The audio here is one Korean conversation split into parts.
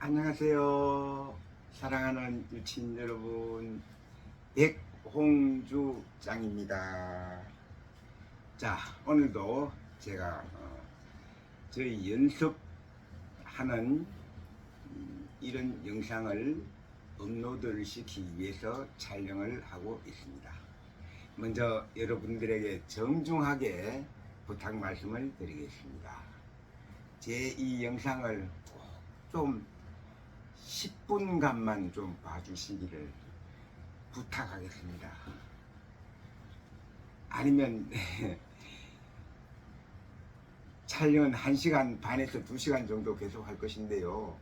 안녕하세요. 사랑하는 유치인 여러분, 백홍주장입니다. 자, 오늘도 제가 저희 연습하는 이런 영상을 업로드를 시키기 위해서 촬영을 하고 있습니다. 먼저 여러분들에게 정중하게 부탁 말씀을 드리겠습니다. 제 이 영상을 좀 10분간만 좀 봐주시기를 부탁하겠습니다. 아니면 촬영은 1시간 반에서 2시간 정도 계속 할 것인데요.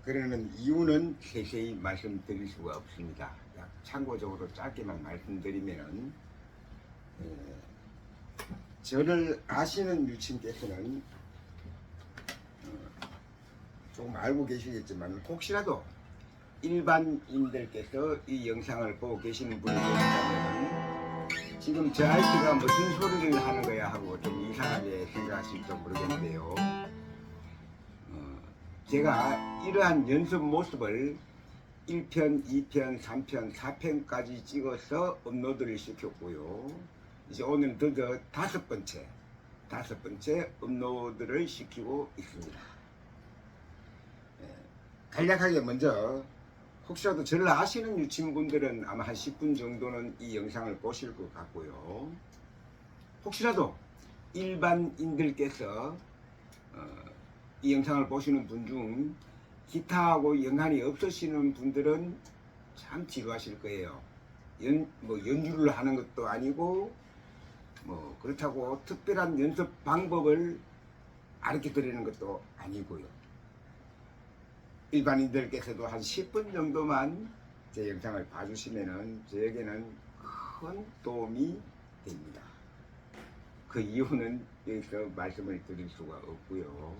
그러는 이유는 세세히 말씀드릴 수가 없습니다. 참고적으로 짧게만 말씀드리면 저를 아시는 유치님께서는 조금 알고 계시겠지만 혹시라도 일반인들께서 이 영상을 보고 계시는 분이 계시다면 지금 저 아이씨가 무슨 소리를 하는 거야 하고 좀 이상하게 생각하실지 모르겠는데요. 제가 이러한 연습 모습을 1편, 2편, 3편, 4편까지 찍어서 업로드를 시켰고요. 이제 오늘 드디어 다섯 번째 업로드를 시키고 있습니다. 간략하게 먼저 혹시라도 저를 아시는 유치원분들은 아마 한 10분 정도는 이 영상을 보실 것 같고요. 혹시라도 일반인들께서 이 영상을 보시는 분 중 기타하고 연관이 없으시는 분들은 참 지루하실 거예요. 연주를 하는 것도 아니고 그렇다고 특별한 연습 방법을 가르쳐 드리는 것도 아니고요. 일반인들께서도 한 10분 정도만 제 영상을 봐주시면은 저에게는 큰 도움이 됩니다. 그 이유는 여기서 말씀을 드릴 수가 없고요.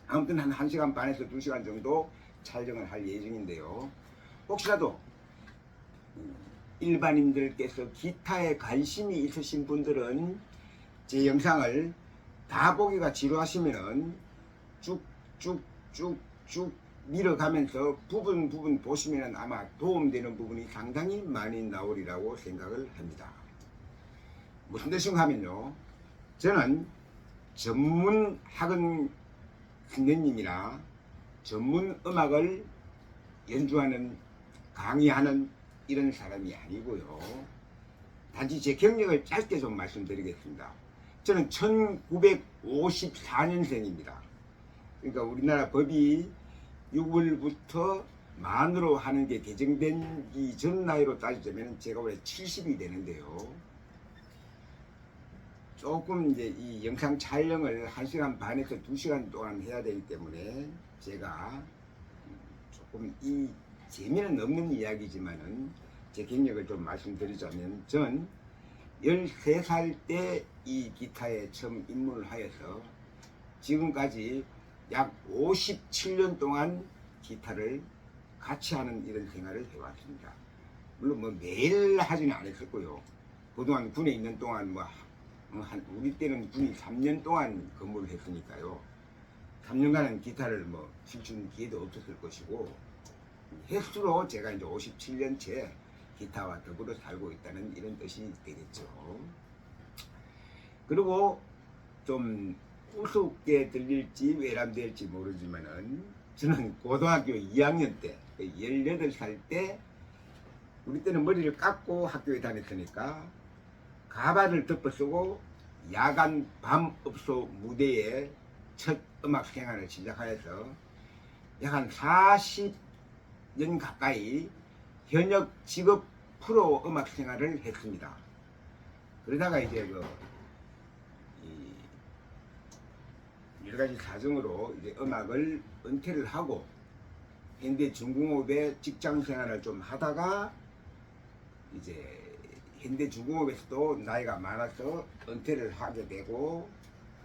아무튼 한 1시간 반에서 2시간 정도 촬영을 할 예정인데요. 혹시라도 일반인들께서 기타에 관심이 있으신 분들은 제 영상을 다 보기가 지루하시면은 쭉쭉쭉 밀어가면서 부분 보시면 아마 도움되는 부분이 상당히 많이 나오리라고 생각을 합니다. 무슨 뜻인가 하면요, 저는 전문 학원 선생님이나 전문 음악을 연주하는 강의하는 이런 사람이 아니고요. 단지 제 경력을 짧게 좀 말씀드리겠습니다. 저는 1954년생입니다. 그러니까 우리나라 법이 6월부터 만으로 하는 게 개정되기 전 나이로 따지자면 제가 올해 70이 되는데요. 조금 이제 이 영상 촬영을 1시간 반에서 2시간 동안 해야 되기 때문에 제가 조금 이 재미는 없는 이야기지만은 제 경력을 좀 말씀드리자면, 전 13살 때 이 기타에 처음 입문을 하여서 지금까지 약 57년 동안 기타를 같이 하는 이런 생활을 해왔습니다. 물론 매일 하지는 않았었고요. 그동안 군에 있는 동안 우리 때는 군이 3년 동안 근무를 했으니까요. 3년간은 기타를 칠 기회도 없었을 것이고, 횟수로 제가 이제 57년째 기타와 더불어 살고 있다는 이런 뜻이 되겠죠. 그리고 좀 우습게 들릴지 외람될지 모르지만은 저는 고등학교 2학년 때 18살 때, 우리 때는 머리를 깎고 학교에 다녔으니까 가발을 덮어 쓰고 야간 밤업소 무대에 첫 음악 생활을 시작하여서 약 한 40년 가까이 현역 직업 프로 음악 생활을 했습니다. 그러다가 이제 여러 가지 사정으로 이제 음악을 은퇴를 하고 현대중공업에 직장 생활을 좀 하다가 이제 현대중공업에서도 나이가 많아서 은퇴를 하게 되고,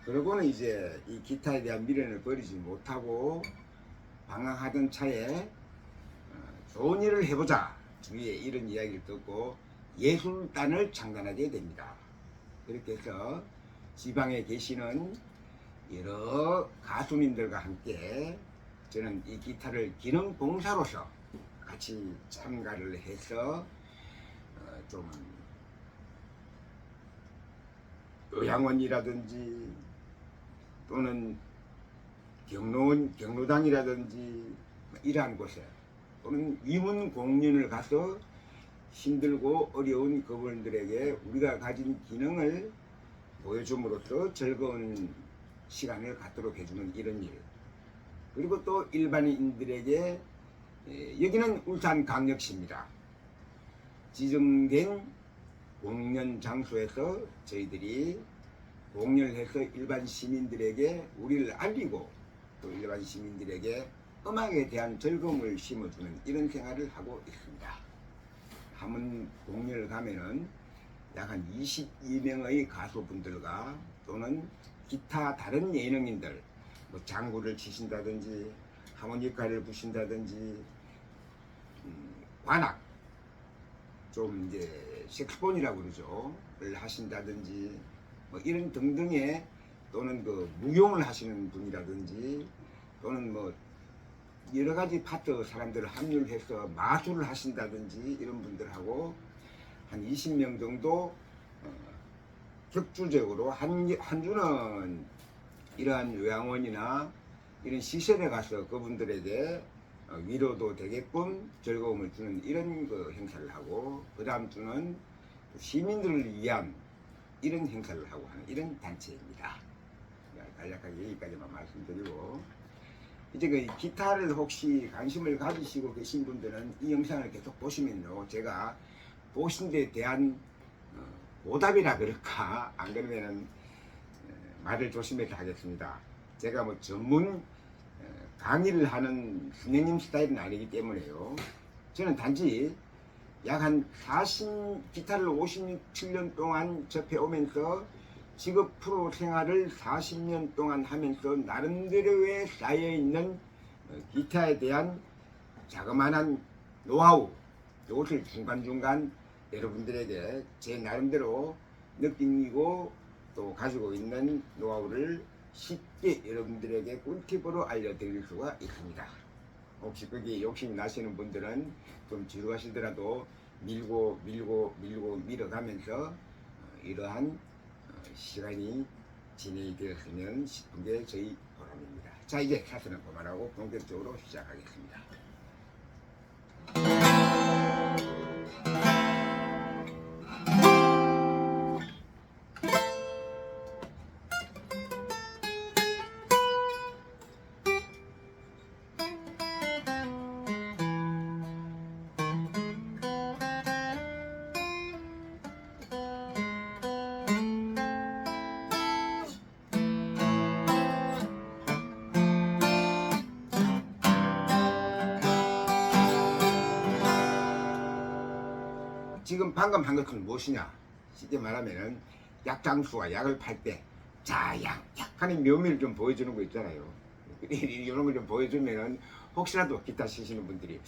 그러고는 이제 이 기타에 대한 미련을 버리지 못하고 방황하던 차에 좋은 일을 해보자 주위에 이런 이야기를 듣고 예술단을 창단하게 됩니다. 그렇게 해서 지방에 계시는 여러 가수님들과 함께 저는 이 기타를 기능 봉사로서 같이 참가를 해서 좀 요양원이라든지 또는 경로당이라든지 이러한 곳에 또는 위문 공연을 가서 힘들고 어려운 그분들에게 우리가 가진 기능을 보여줌으로써 즐거운 시간을 갖도록 해주는 이런 일, 그리고 또 일반인들에게 여기는 울산광역시입니다. 지정된 공연 장소에서 저희들이 공연을 해서 일반 시민들에게 우리를 알리고 또 일반 시민들에게 음악에 대한 즐거움을 심어주는 이런 생활을 하고 있습니다. 한번 공연을 가면은 약 한 22명의 가수분들과 또는 기타 다른 예능인들, 뭐 장구를 치신다든지 하모니카를 부신다든지 관악, 좀 이제 색소폰이라고 그러죠,를 하신다든지 뭐 이런 등등의, 또는 그 무용을 하시는 분이라든지 또는 뭐 여러 가지 파트 사람들을 합류해서 마술을 하신다든지 이런 분들하고 한 20명 정도 격주적으로 한 주는 이러한 요양원이나 이런 시설에 가서 그분들에게 위로도 되게끔 즐거움을 주는 이런 그 행사를 하고, 그 다음 주는 시민들을 위한 이런 행사를 하고 하는 이런 단체입니다. 간략하게 여기까지만 말씀드리고, 이제 그 기타를 혹시 관심을 가지시고 계신 분들은 이 영상을 계속 보시면요, 제가 보신 데 대한 보답이라 그럴까, 안 그러면은 말을 조심해서 하겠습니다. 제가 뭐 전문 강의를 하는 선생님 스타일은 아니기 때문에요. 저는 단지 약 한 기타를 57년 동안 접해오면서 직업 프로 생활을 40년 동안 하면서 나름대로의 쌓여있는 기타에 대한 자그마한 노하우, 이것을 중간중간 여러분들에게 제 나름대로 느끼고 또 가지고 있는 노하우를 쉽게 여러분들에게 꿀팁으로 알려드릴 수가 있습니다. 혹시 거기에 욕심이 나시는 분들은 좀 지루하시더라도 밀고 밀어가면서 이러한 시간이 진행이 되었으면 싶은 게 저희 보람입니다. 자, 이제 사선은 그만하고 본격적으로 시작하겠습니다. 지금 방금 한 것은 무엇이냐? 쉽게 말하면은 약장수가 약을 팔 때 자약 하는 묘미를 좀 보여주는 거 있잖아요. 이런 걸 좀 보여주면은 혹시라도 기타 치시는 분들이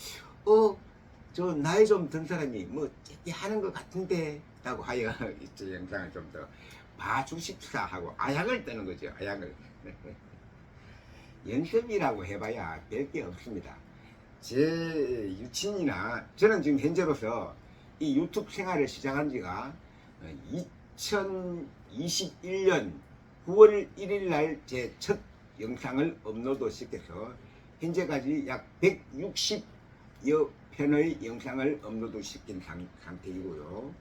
저 나이 좀 든 사람이 뭐 이렇게 하는 것 같은데 라고 하여 이 영상을 좀 더 봐주십사 하고 아약을 뜨는 거죠. 아약을. 연습이라고 해봐야 별 게 없습니다. 제 유친이나 저는 지금 현재로서 이 유튜브 생활을 시작한 지가 2021년 9월 1일 날 제 첫 영상을 업로드 시켜서 현재까지 약 160여 편의 영상을 업로드 시킨 상태이고요.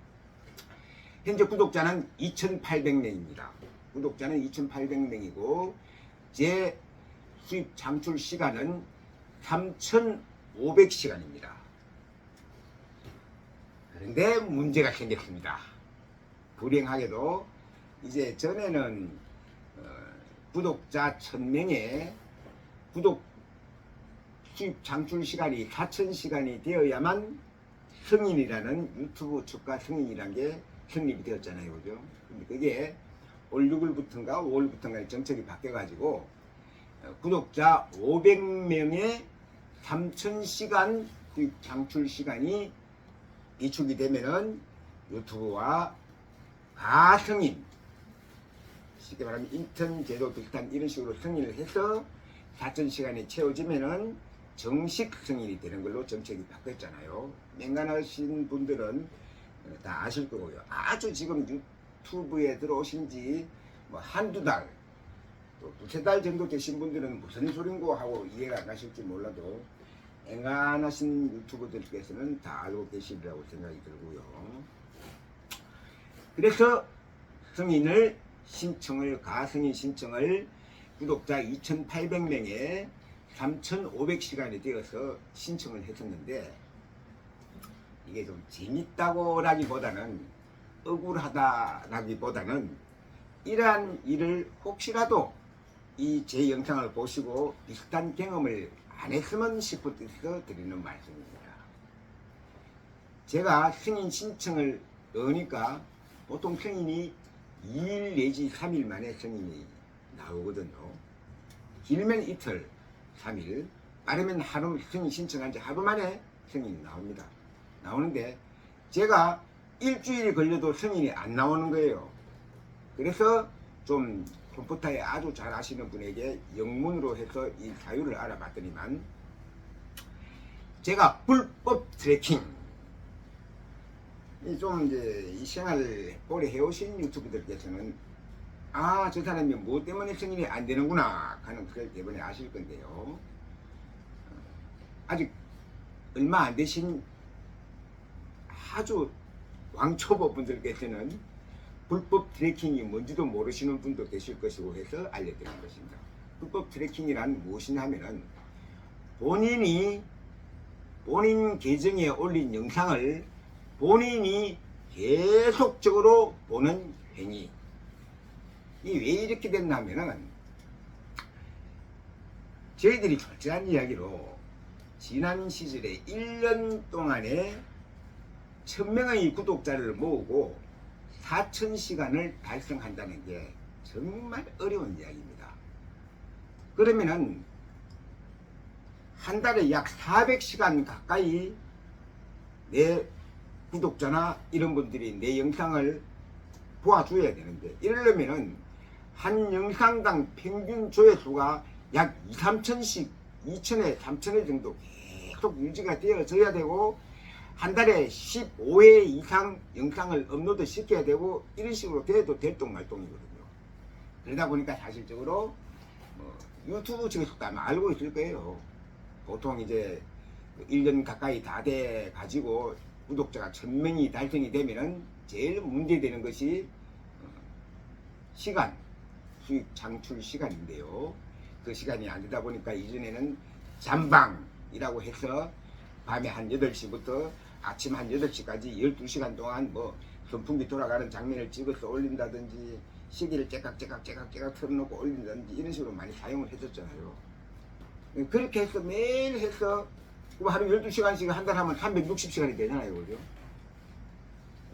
현재 구독자는 2,800명입니다. 구독자는 2,800명이고 제 수입 창출 시간은 3,500시간입니다. 그런데 문제가 생겼습니다. 불행하게도 이제 전에는 구독자 1,000명에 구독 수입 창출 시간이 4,000시간이 되어야만 승인이라는 유튜브 주가 승인이라는 게 성립이 되었잖아요. 그죠? 근데 그게 올 6월부터인가 5월부터인가 정책이 바뀌어가지고 구독자 500명에 3,000시간 수입 창출 시간이 비축이 되면은 유튜브와 가승인, 쉽게 말하면 인턴 제도 비슷한 이런 식으로 승인을 해서 4,000시간이 채워지면은 정식 승인이 되는 걸로 정책이 바뀌었잖아요. 맹간하신 분들은 다 아실 거고요. 아주 지금 유튜브에 들어오신 지 뭐 한두 달, 또 두세 달 정도 되신 분들은 무슨 소린고 하고 이해가 안 가실지 몰라도 맹간하신 유튜버들께서는 다 알고 계시리라고 생각이 들고요. 그래서 가승인 신청을 구독자 2,800명에 3,500시간이 되어서 신청을 했었는데, 이게 좀 재밌다고라기보다는 억울하다라기보다는 이러한 일을 혹시라도 이 제 영상을 보시고 비슷한 경험을 안 했으면 싶어서 드리는 말씀입니다. 제가 승인 신청을 넣으니까 보통 승인이 2일 내지 3일 만에 승인이 나오거든요. 길면 이틀, 3일, 빠르면 하루, 승인 신청한 지 하루 만에 승인이 나옵니다. 나오는데 제가 일주일이 걸려도 승인이 안 나오는 거예요. 그래서 좀 컴퓨터에 아주 잘 아시는 분에게 영문으로 해서 이 사유를 알아봤더니만, 제가 불법 트래킹, 좀 이제 이 생활을 오래 해오신 유튜브들께서는 저 사람이 뭐 때문에 승인이 안 되는구나 하는 걸 대부분 아실 건데요. 아직 얼마 안 되신 아주 왕초보 분들께서는 불법 트래킹이 뭔지도 모르시는 분도 계실 것이고 해서 알려드리는 것입니다. 불법 트래킹이란 무엇이냐 하면은 본인 계정에 올린 영상을 본인이 계속적으로 보는 행위. 이 왜 이렇게 됐냐면은, 저희들이 솔직한 이야기로 지난 시절에 1년 동안에 1,000명의 구독자를 모으고 4,000시간을 달성한다는 게 정말 어려운 이야기입니다. 그러면은 한 달에 약 400시간 가까이 내 구독자나 이런 분들이 내 영상을 보아줘야 되는데, 이러려면은 한 영상당 평균 조회수가 약 2,000~3,000씩 2,000회, 3,000회 정도 계속 유지가 되어져야 되고, 한 달에 15회 이상 영상을 업로드 시켜야 되고, 이런 식으로 돼도 될똥말똥이거든요. 그러다 보니까 사실적으로 유튜브 측에서도 아마 알고 있을 거예요. 보통 이제 1년 가까이 다 돼 가지고 구독자가 1,000명이 달성이 되면은 제일 문제되는 것이 시간, 수익 창출 시간인데요. 그 시간이 안 되다 보니까 이전에는 잠방이라고 해서 밤에 한 8시부터 아침 한 8시까지 12시간 동안 뭐 선풍기 돌아가는 장면을 찍어서 올린다든지, 시계를 째깍째깍 틀어놓고 올린다든지, 이런 식으로 많이 사용을 했었잖아요. 그렇게 해서 매일 해서 하루 12시간씩 한 달 하면 360시간이 되잖아요. 그죠?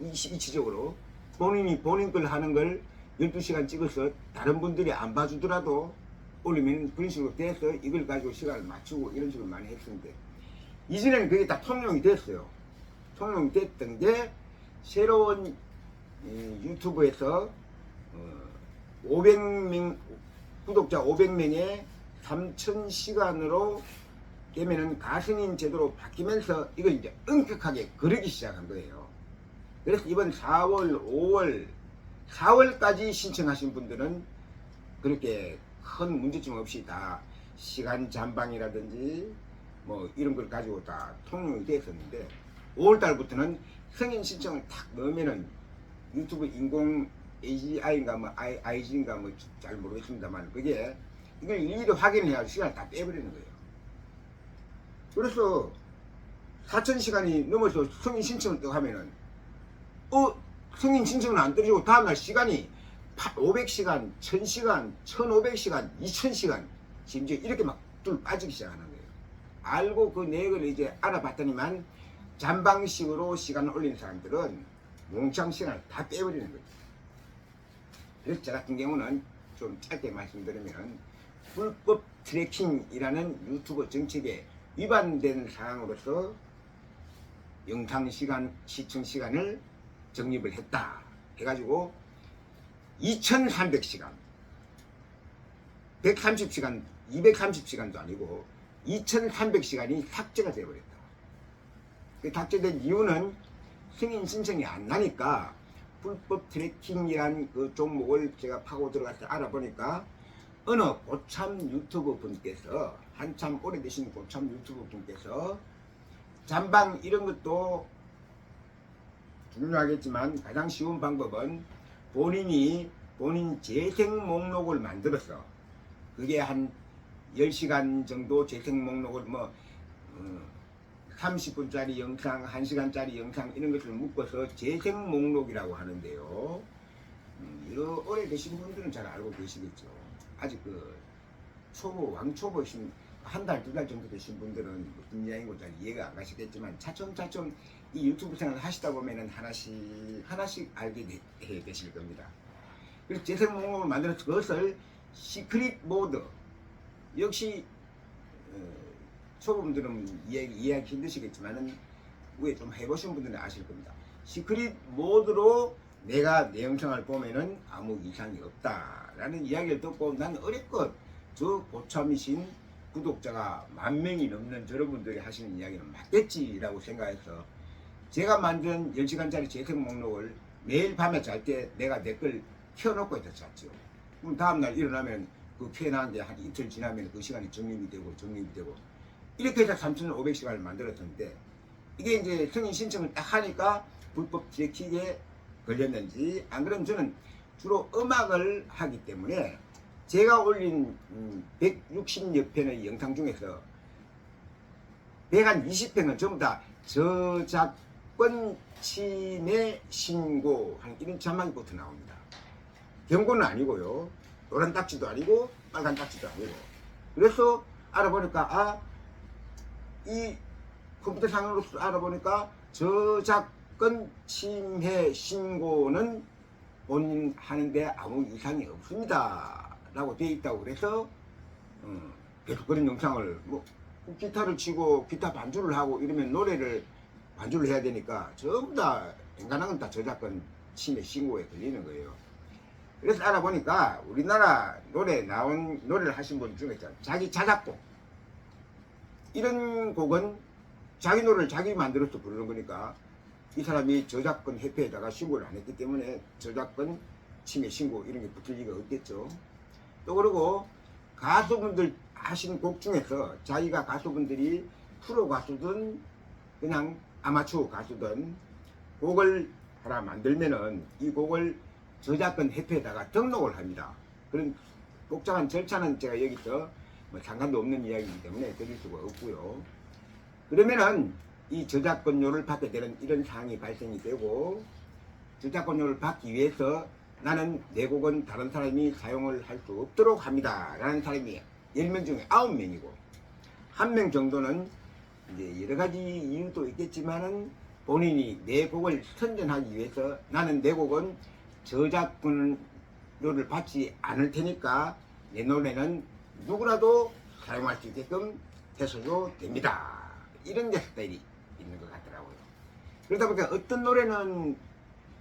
이치적으로 본인 걸 하는 걸 12시간 찍어서 다른 분들이 안 봐주더라도 올리면 그런 식으로 돼서 이걸 가지고 시간을 맞추고 이런 식으로 많이 했었는데, 이전에는 그게 다 통용이 됐어요. 통용이 됐던 게 새로운 유튜브에서 500명 구독자 500명에 3,000시간으로 되면은 가승인 제도로 바뀌면서 이걸 이제 엄격하게 거르기 시작한 거예요. 그래서 이번 4월, 5월, 4월까지 신청하신 분들은 그렇게 큰 문제점 없이 다 시간 잠방이라든지 뭐 이런 걸 가지고 다 통용이 됐었는데, 5월달부터는 승인 신청을 탁 넣으면은 유튜브 인공 AI인가 뭐 IG인가 뭐 잘 모르겠습니다만, 그게 이걸 일일이 확인해야 시간을 다 빼버리는 거예요. 그래서 4,000시간이 넘어서 승인 신청을 또 하면은 승인 신청은 안 떨어지고 다음날 시간이 500시간, 1,000시간, 1,500시간, 2,000시간 심지어 이렇게 막 뚫 빠지기 시작하는 거예요. 알고 그 내역을 이제 알아봤더니만 잠방식으로 시간을 올리는 사람들은 몽창 시간을 다 빼버리는 거죠. 그래서 저 같은 경우는 좀 짧게 말씀드리면, 불법 트래킹이라는 유튜브 정책에 위반된 사항으로서 영상 시간, 시청 시간을 적립을 했다 해가지고 2,300시간 130시간 230시간도 아니고 2300시간이 삭제가 되어버렸다. 그 삭제된 이유는 승인 신청이 안 나니까 불법 트래킹이란 그 종목을 제가 파고 들어가서 알아보니까 어느 고참 유튜버 분께서, 한참 오래되신 고참 유튜버 분께서 잠방 이런 것도 중요하겠지만 가장 쉬운 방법은 본인 재생 목록을 만들어서, 그게 한 10시간 정도 재생 목록을 30분짜리 영상, 1시간짜리 영상 이런 것을 묶어서 재생 목록이라고 하는데요. 여러 오래되신 분들은 잘 알고 계시겠죠. 아직 그 왕초보신 한 달, 두 달 정도 되신 분들은 무슨 이야기인지 잘 이해가 안 가시겠지만 차츰차츰 이 유튜브 생활을 하시다 보면은 하나씩 알게 되실 겁니다. 그래서 재생 목록을 만들어서 그것을 시크릿 모드, 역시 초보분들은 이해하기 힘드시겠지만은 위에 좀 해보신 분들은 아실 겁니다. 시크릿 모드로 내가 내 영상을 보면은 아무 이상이 없다라는 이야기를 듣고 난 어렵것 저 고참이신 구독자가 10,000명이 넘는 여러분들이 하시는 이야기는 맞겠지라고 생각해서 제가 만든 10시간짜리 재생 목록을 매일 밤에 잘 때 내가 내 걸 켜놓고 있다 잤죠. 그럼 다음날 일어나면 그 켜놨는데 한 이틀 지나면 그 시간이 정립이 되고 이렇게 해서 3,500시간을 만들었는데, 이게 이제 승인 신청을 딱 하니까 불법 트래킹에 걸렸는지, 안 그러면 저는 주로 음악을 하기 때문에 제가 올린 160여 편의 영상 중에서 120편은 전부 다 저작권 침해 신고 하는 이런 자막부터 나옵니다. 경고는 아니고요, 노란 딱지도 아니고 빨간 딱지도 아니고. 그래서 알아보니까 이 컴퓨터 상으로서 알아보니까 저작권 침해 신고는 본인 하는데 아무 이상이 없습니다 라고 되어 있다고. 그래서 계속 그런 영상을 기타를 치고 기타 반주를 하고 이러면 노래를 반주를 해야 되니까 전부 다 인간한 건 다 저작권 침해 신고에 걸리는 거예요. 그래서 알아보니까 우리나라 노래를 하신 분 중에 자기 자작곡, 이런 곡은 자기 노래를 자기 만들어서 부르는 거니까 이 사람이 저작권 협회에다가 신고를 안 했기 때문에 저작권 침해 신고 이런 게 붙을 리가 없겠죠. 또 그리고 가수분들 하신 곡 중에서 자기가 가수분들이 프로 가수든 그냥 아마추어 가수든 곡을 하나 만들면은 이 곡을 저작권 협회에다가 등록을 합니다. 그런 복잡한 절차는 제가 여기서 상관도 없는 이야기이기 때문에 드릴 수가 없고요. 그러면은 이 저작권료를 받게 되는 이런 상황이 발생이 되고, 저작권료를 받기 위해서 나는 내 곡은 다른 사람이 사용을 할 수 없도록 합니다 라는 사람이 10명 중에 9명이고, 1명 정도는 이제 여러 가지 이유도 있겠지만은 본인이 내 곡을 선전하기 위해서 나는 내 곡은 저작권료를 받지 않을 테니까 내 노래는 누구라도 사용할 수 있게끔 해서도 됩니다, 이런 게 스타일이 있는 것 같더라고요. 그러다 보니까 어떤 노래는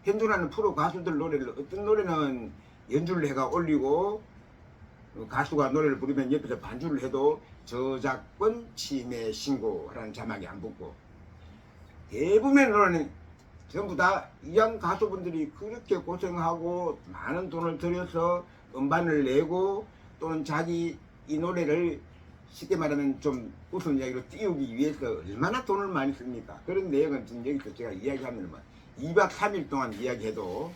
현존하는 프로 가수들 노래를, 어떤 노래는 연주를 해가 올리고 가수가 노래를 부르면 옆에서 반주를 해도 저작권 침해 신고라는 자막이 안 붙고, 대부분의 노래는 전부 다 이양 가수분들이 그렇게 고생하고 많은 돈을 들여서 음반을 내고 또는 자기 이 노래를 쉽게 말하면 좀 웃음 이야기로 띄우기 위해서 얼마나 돈을 많이 씁니까? 그런 내용은 지금 여기서 제가 이야기하면 2박 3일 동안 이야기해도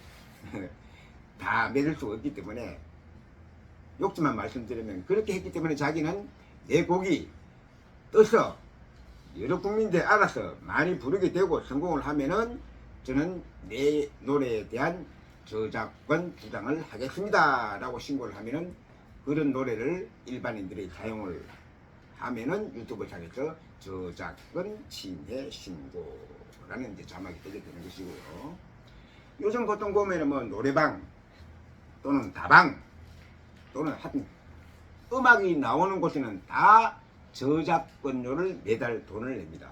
다 맺을 수가 없기 때문에 욕지만 말씀드리면, 그렇게 했기 때문에 자기는 내 곡이 떠서 여러 국민들이 알아서 많이 부르게 되고 성공을 하면은 저는 내 노래에 대한 저작권 주장을 하겠습니다 라고 신고를 하면은, 그런 노래를 일반인들이 사용을 하면은 유튜브 상에서 저작권 침해 신고라는 이제 자막이 뜨게 되는 것이고요. 요즘 보통 보면은 노래방 또는 다방 또는 하여튼 음악이 나오는 곳에는 다 저작권료를 매달 돈을 냅니다.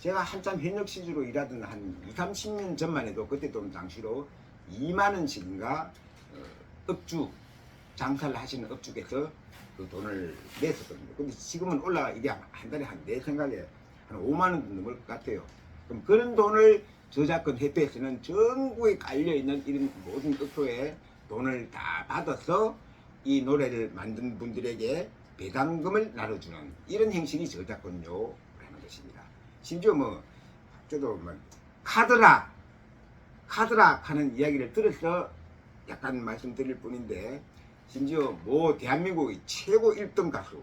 제가 한참 현역 시주로 일하던 한 20-30년 전만 해도 그때 돈 당시로 2만원씩인가 업주 장사를 하시는 업주께서 그 돈을 냈었거든요. 근데 지금은 올라가 이게 한 달에 내 생각에 한 5만 원 넘을 것 같아요. 그럼 그런 돈을 저작권 협회에서는 전국에 깔려 있는 이런 모든 업소에 돈을 다 받아서 이 노래를 만든 분들에게 배당금을 나눠주는 이런 형식이 저작권료라는 것입니다. 심지어 뭐 저도 뭐 카드락 하는 이야기를 들어서 약간 말씀드릴 뿐인데, 심지어 뭐 대한민국의 최고 1등 가수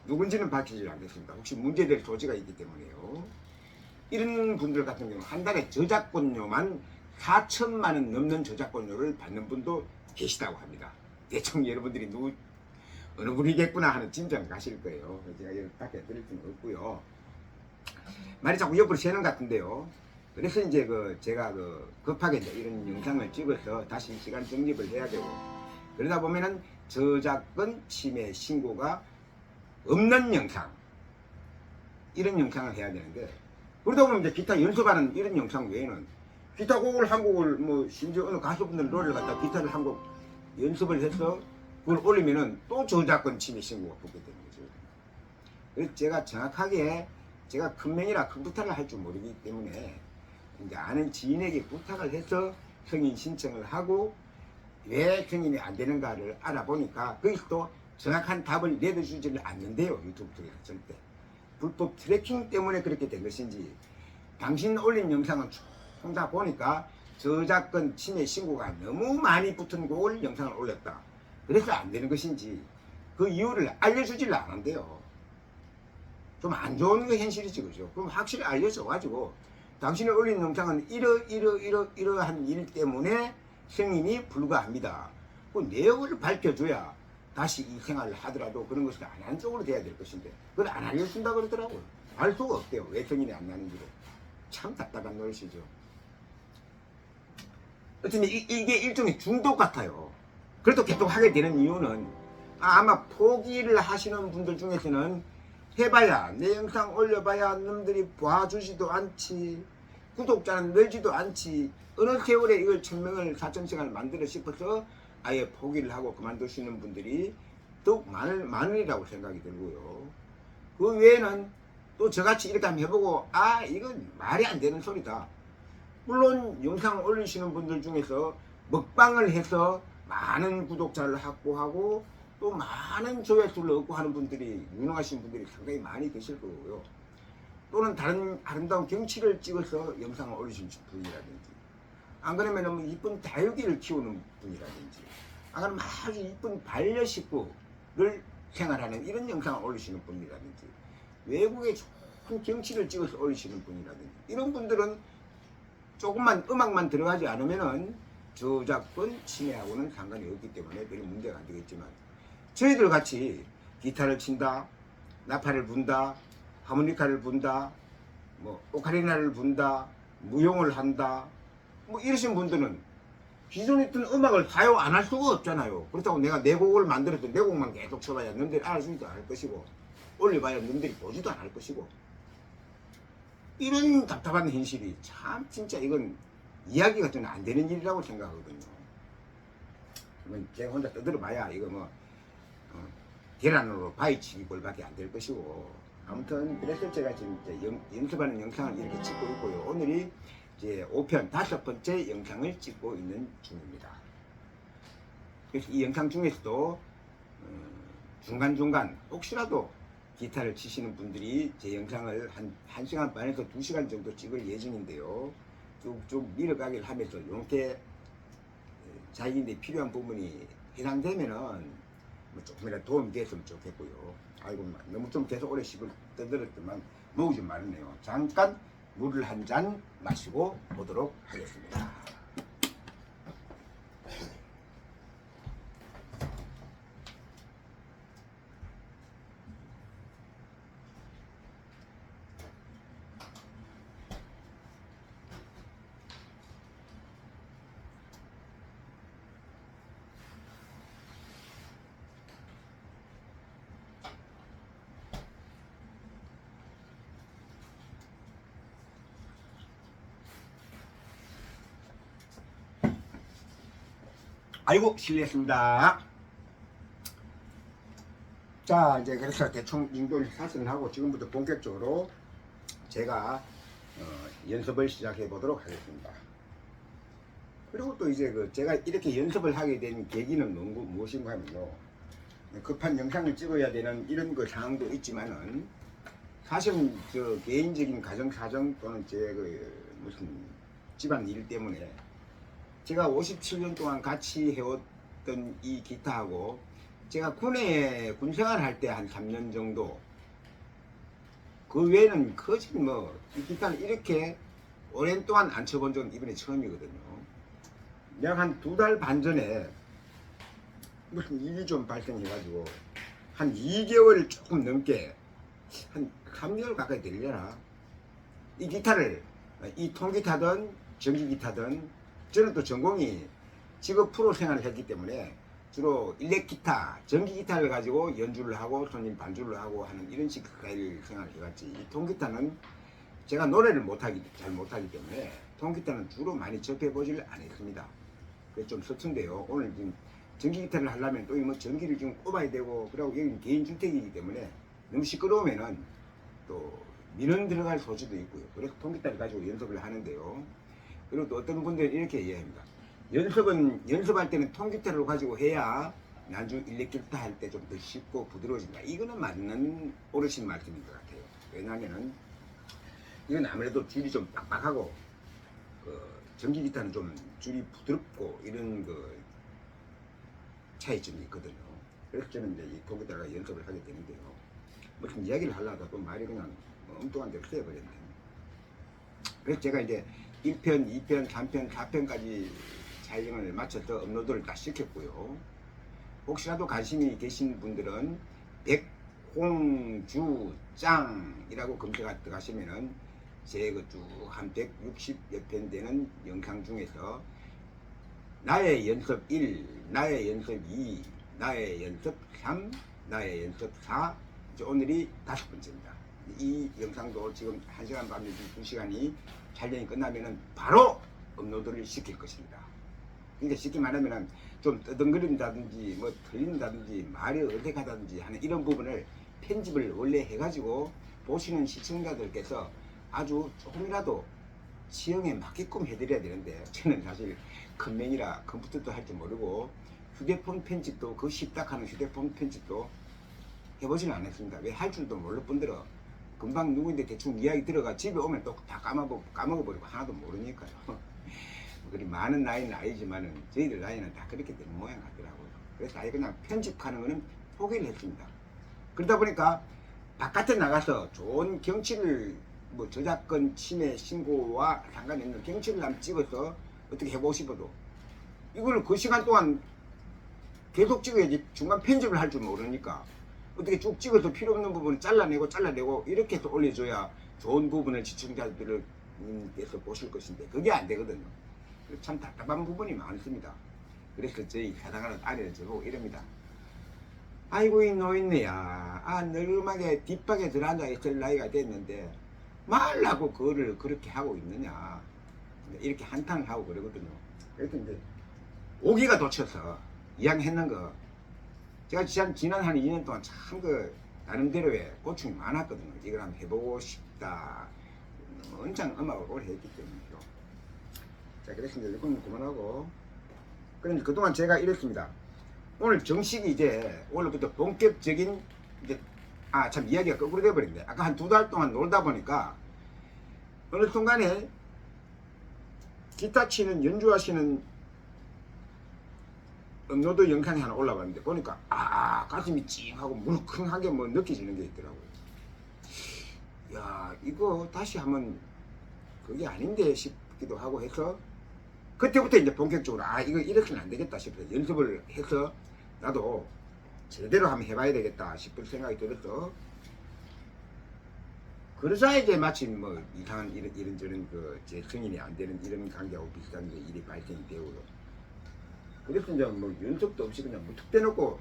누군지는 밝히지 않겠습니다. 혹시 문제될 소지가 있기 때문에요. 이런 분들 같은 경우는 한 달에 저작권료만 4천만 원 넘는 저작권료를 받는 분도 계시다고 합니다. 대충 여러분들이 어느 분이겠구나 하는 짐작은 가실 거예요. 제가 이렇게 드릴 수는 없고요. 말이 자꾸 옆으로 새는 것 같은데요. 그래서 이제 제가 급하게 이제 이런 영상을 찍어서 다시 시간 정립을 해야 되고, 그러다 보면은 저작권 침해 신고가 없는 영상, 이런 영상을 해야 되는데, 그러다 보면 이제 기타 연습하는 이런 영상 외에는 기타 곡을 한 곡을 뭐 심지어 어느 가수분들 노래를 갖다 기타를 한 곡 연습을 해서 그걸 올리면은 또 저작권 침해 신고가 붙게 되는 거죠. 그래서 제가 정확하게 제가 큰 명이라 큰 부탁을 할 줄 모르기 때문에 이제 아는 지인에게 부탁을 해서 승인 신청을 하고, 왜 승인이 안 되는가를 알아보니까 거기서 또 정확한 답을 내려주지를 않는데요. 유튜브 쪽에서 절대. 불법 트래킹 때문에 그렇게 된 것인지, 당신 올린 영상은 총 다 보니까 저작권 침해 신고가 너무 많이 붙은 곡을 영상을 올렸다, 그래서 안 되는 것인지 그 이유를 알려주지를 않은데요. 좀 안 좋은 게 현실이지, 그죠? 그럼 확실히 알려줘가지고 당신이 올린 영상은 이러한 일 때문에 승인이 불가합니다, 그 내용을 밝혀줘야 다시 이 생활을 하더라도 그런 것을 안 하는 쪽으로 돼야 될 것인데, 그걸 안 알려준다 그러더라고요. 알 수가 없대요, 왜 승인이 안 나는지를. 참 답답한 노릇이죠. 어쨌든 이게 일종의 중독 같아요. 그래도 계속 하게 되는 이유는 아마 포기를 하시는 분들 중에서는 해봐야, 내 영상 올려봐야 놈들이 봐주지도 않지, 구독자는 늘지도 않지, 어느 세월에 이걸 1000명을 4000시간을 만들어 싶어서 아예 포기를 하고 그만두시는 분들이 더욱 많으리라고 생각이 들고요. 그 외에는 또 저같이 이렇게 한번 해보고 이건 말이 안 되는 소리다. 물론 영상 올리시는 분들 중에서 먹방을 해서 많은 구독자를 확보하고 또 많은 조회수를 얻고 하는 분들이, 유능하신 분들이 상당히 많이 계실 거고요. 또는 다른 아름다운 경치를 찍어서 영상을 올리신 분이라든지, 안 그러면 뭐 이쁜 다육이를 키우는 분이라든지, 안 그러면 아주 이쁜 반려식구를 생활하는 이런 영상을 올리시는 분이라든지, 외국에 좋은 경치를 찍어서 올리시는 분이라든지, 이런 분들은 조금만 음악만 들어가지 않으면은 저작권 침해하고는 상관이 없기 때문에 별 문제가 안 되겠지만, 저희들 같이 기타를 친다, 나팔을 분다, 하모니카를 분다, 뭐 오카리나를 분다, 무용을 한다, 뭐 이러신 분들은 기존에 있던 음악을 사용 안 할 수가 없잖아요. 그렇다고 내가 내 곡을 만들어도 내 곡만 계속 쳐봐야 남들이 알아주지도 않을 것이고, 올려봐야 남들이 보지도 않을 것이고, 이런 답답한 현실이 참 진짜 이건 이야기가 좀 안 되는 일이라고 생각하거든요. 제가 혼자 떠들어봐야 이거 뭐 계란으로 바위치기 꼴밖에 안 될 것이고, 아무튼 그래서 제가 지금 이제 연습하는 영상을 이렇게 찍고 있고요. 오늘이 이제 5편 5번째 영상을 찍고 있는 중입니다. 그래서 이 영상 중에서도 중간중간 혹시라도 기타를 치시는 분들이 제 영상을 한 1시간 반에서 2시간 정도 찍을 예정인데요. 쭉쭉 밀어가기를 하면서 이렇게 자기인데 필요한 부분이 해당되면은 뭐 조금이라도 도움이 됐으면 좋겠고요. 아이고, 너무 좀 계속 오래 씹을 떠들었지만 목이 좀 마르네요. 잠깐 물을 한 잔 마시고 오도록 하겠습니다. 아이고, 실례했습니다. 자, 이제 그래서 대충 인도를 사선을 하고 지금부터 본격적으로 제가 연습을 시작해 보도록 하겠습니다. 그리고 또 이제 제가 이렇게 연습을 하게 된 계기는 무엇인가 하면요, 급한 영상을 찍어야 되는 이런 상황도 있지만은 사실 저 개인적인 가정 사정 또는 제 무슨 집안 일 때문에 제가 57년 동안 같이 해왔던 이 기타하고 제가 군에 군생활 할 때 한 3년 정도, 그 외에는 거의 이 기타를 이렇게 오랜 동안 안 쳐본 적은 이번에 처음이거든요. 내가 한 2달 반 전에 무슨 일이 좀 발생해가지고 한 2개월 조금 넘게, 한 3개월 가까이 되려나, 이 기타를, 이 통기타든 전기기타든, 저는 또 전공이 직업 프로 생활을 했기 때문에 주로 일렉기타, 전기기타를 가지고 연주를 하고 손님 반주를 하고 하는 이런 식 스타일 생활을 해갔지. 이 통기타는 제가 노래를 잘 못하기 때문에 통기타는 주로 많이 접해보지를 않았습니다. 그래서 좀 서툰데요. 오늘 지금 전기기타를 하려면 또 전기를 좀 꼽아야 되고, 그리고 여기는 개인주택이기 때문에 너무 시끄러우면은 또 민원 들어갈 소지도 있고요. 그래서 통기타를 가지고 연습을 하는데요. 그리고 또 어떤 분들은 이렇게 이해합니다. 연습할 때는 통기타를 가지고 해야 나중 일렉기타 할 때 좀 더 쉽고 부드러워진다. 이거는 맞는 어르신 말씀인 것 같아요. 왜냐하면은 이건 아무래도 줄이 좀 빡빡하고, 전기기타는 좀 줄이 부드럽고 이런 차이점이 있거든요. 그래서 저는 이제 이 통기타가 연습을 하게 되는데요. 무슨 이야기를 하려다 또 말이 그냥 엉뚱한 데로 새어버렸네. 그래서 제가 이제 1편, 2편, 3편, 4편까지 촬영을 마쳐서 업로드를 다 시켰고요. 혹시라도 관심이 계신 분들은 백홍주짱이라고 검색하 들어가시면은 제 쭉 한 160여 편 되는 영상 중에서 나의 연습 1, 나의 연습 2, 나의 연습 3, 나의 연습 4, 오늘이 5번째입니다. 이 영상도 지금 1시간 반 내지 2시간이 촬영이 끝나면은 바로 업로드를 시킬 것입니다. 그러니까 쉽게 말하면 좀 떠덩거린다든지 뭐 틀린다든지 말이 어색하다든지 하는 이런 부분을 편집을 원래 해가지고 보시는 시청자들께서 아주 조금이라도 지형에 맞게끔 해드려야 되는데, 저는 사실 큰맹이라 컴퓨터도 할 줄 모르고 휴대폰 편집도, 그 쉽다 하는 휴대폰 편집도 해보지는 않았습니다. 왜 할 줄도 몰를 뿐더러 금방 누구인데 대충 이야기 들어가 집에 오면 또 다 까먹어버리고 하나도 모르니까요. 그리 많은 나이는 아니지만은 저희들 나이는 다 그렇게 되는 모양 같더라고요. 그래서 아예 그냥 편집하는 거는 포기를 했습니다. 그러다 보니까 바깥에 나가서 좋은 경치를, 뭐 저작권 침해 신고와 상관이 없는 경치를 한번 찍어서 어떻게 해보고 싶어도 이걸 그 시간 동안 계속 찍어야지, 중간 편집을 할 줄 모르니까 어떻게 쭉 찍어서 필요 없는 부분을 잘라내고 이렇게 해서 올려줘야 좋은 부분을 시청자들께서 보실 것인데 그게 안 되거든요. 참 답답한 부분이 많습니다. 그래서 저희 사랑하는 아내는 저보고 이럽니다. 아이고 이 노인네야, 늙음하게 뒷방에 들어앉아 있을 나이가 됐는데 말라고 그거를 그렇게 하고 있느냐, 이렇게 한탄을 하고 그러거든요. 그래서 이제 오기가 돋쳐서 이야기했는 거, 제가 지난 한 2년 동안 참 나름대로의 고충이 많았거든요. 이걸 한번 해보고 싶다. 엄청 음악을 오래 했기 때문에요. 자, 그래서 이제 이건 그만하고, 그럼 그동안 제가 이랬습니다. 오늘 정식이 이제 오늘부터 본격적인 이제 참 이야기가 거꾸로 돼버렸네. 아까 한 2달 동안 놀다 보니까 어느 순간에 기타 치는 연주하시는 업로드 영상이 하나 올라왔는데 보니까 가슴이 찡하고 물컹하게 뭐 느껴지는 게 있더라고요. 야, 이거 다시 한번 그게 아닌데 싶기도 하고 해서 그때부터 이제 본격적으로 이거 이렇게는 안 되겠다 싶어서 연습을 해서 나도 제대로 한번 해봐야 되겠다 싶은 생각이 들어서, 그러자 이제 마침 뭐 이상한 이런저런 제 승인이 안 되는 이런 관계하고 비슷한 일이 발생이 되고요. 그래서 이제 뭐 연습도 없이 그냥 무턱 대놓고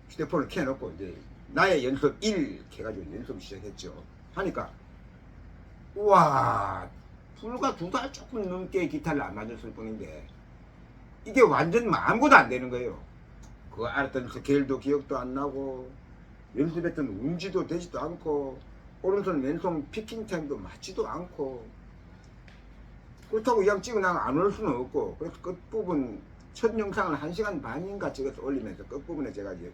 휴대폰을 켜놓고 이제 나의 연습 1 해가지고 연습을 시작했죠. 하니까 우와, 불과 2달 조금 넘게 기타를 안 맞았을 뿐인데 이게 완전 아무것도 안 되는 거예요. 그거 알았던 스케일도 기억도 안 나고 연습했던 운지도 되지도 않고 오른손 왼손 피킹 타임도 맞지도 않고 그렇다고 그냥 찍어나가 안 올 수는 없고 그래서 끝부분 첫 영상을 1시간 반인가 찍어서 올리면서 끝부분에 제가 이제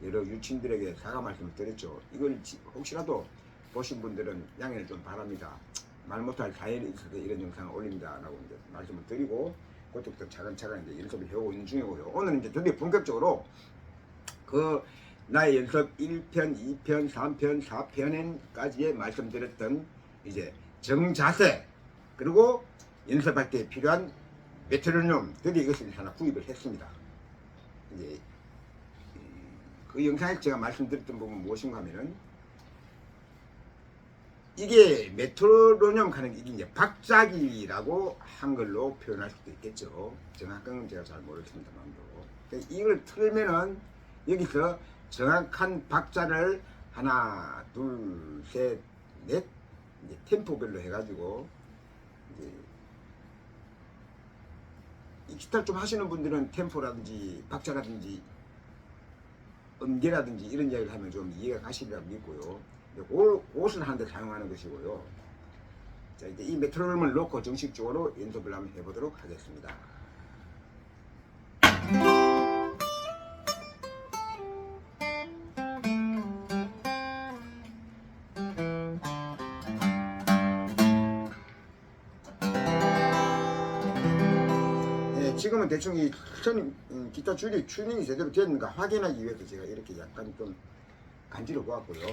여러 유치인들에게 사과 말씀을 드렸죠. 이걸 혹시라도 보신 분들은 양해를 좀 바랍니다. 말 못할 사연이 있어서 이런 영상을 올립니다 라고 이제 말씀을 드리고 그때부터 차근차근 이제 연습을 해오고 있는 중이고요. 오늘 이제 드디어 본격적으로 그 나의 연습 1편, 2편, 3편, 4편까지의 말씀드렸던 이제 정자세 그리고 연습할 때 필요한 메트로놈 드디어 이것을 하나 구입을 했습니다. 이제 그 영상에 제가 말씀드렸던 부분 무엇인가 하면은 이게 메트로놈 하는 게 이제 박자기라고 한글로 표현할 수도 있겠죠. 정확한 제가 잘 모르겠습니다만도 이걸 틀면은 여기서 정확한 박자를 하나, 둘, 셋, 넷 이제 템포별로 해가지고 이제 이 기타를 좀 하시는 분들은 템포라든지 박자라든지 음계라든지 이런 이야기를 하면 좀 이해가 가시리라 믿고요. 옷을 하는데 사용하는 것이고요. 자, 이제 이 메트로놈을 놓고 정식적으로 연습을 한번 해보도록 하겠습니다. 지금은 대충 이 기타 줄이 튜닝이 제대로 되는가 확인하기 위해서 제가 이렇게 약간 좀 간지러 보았고요.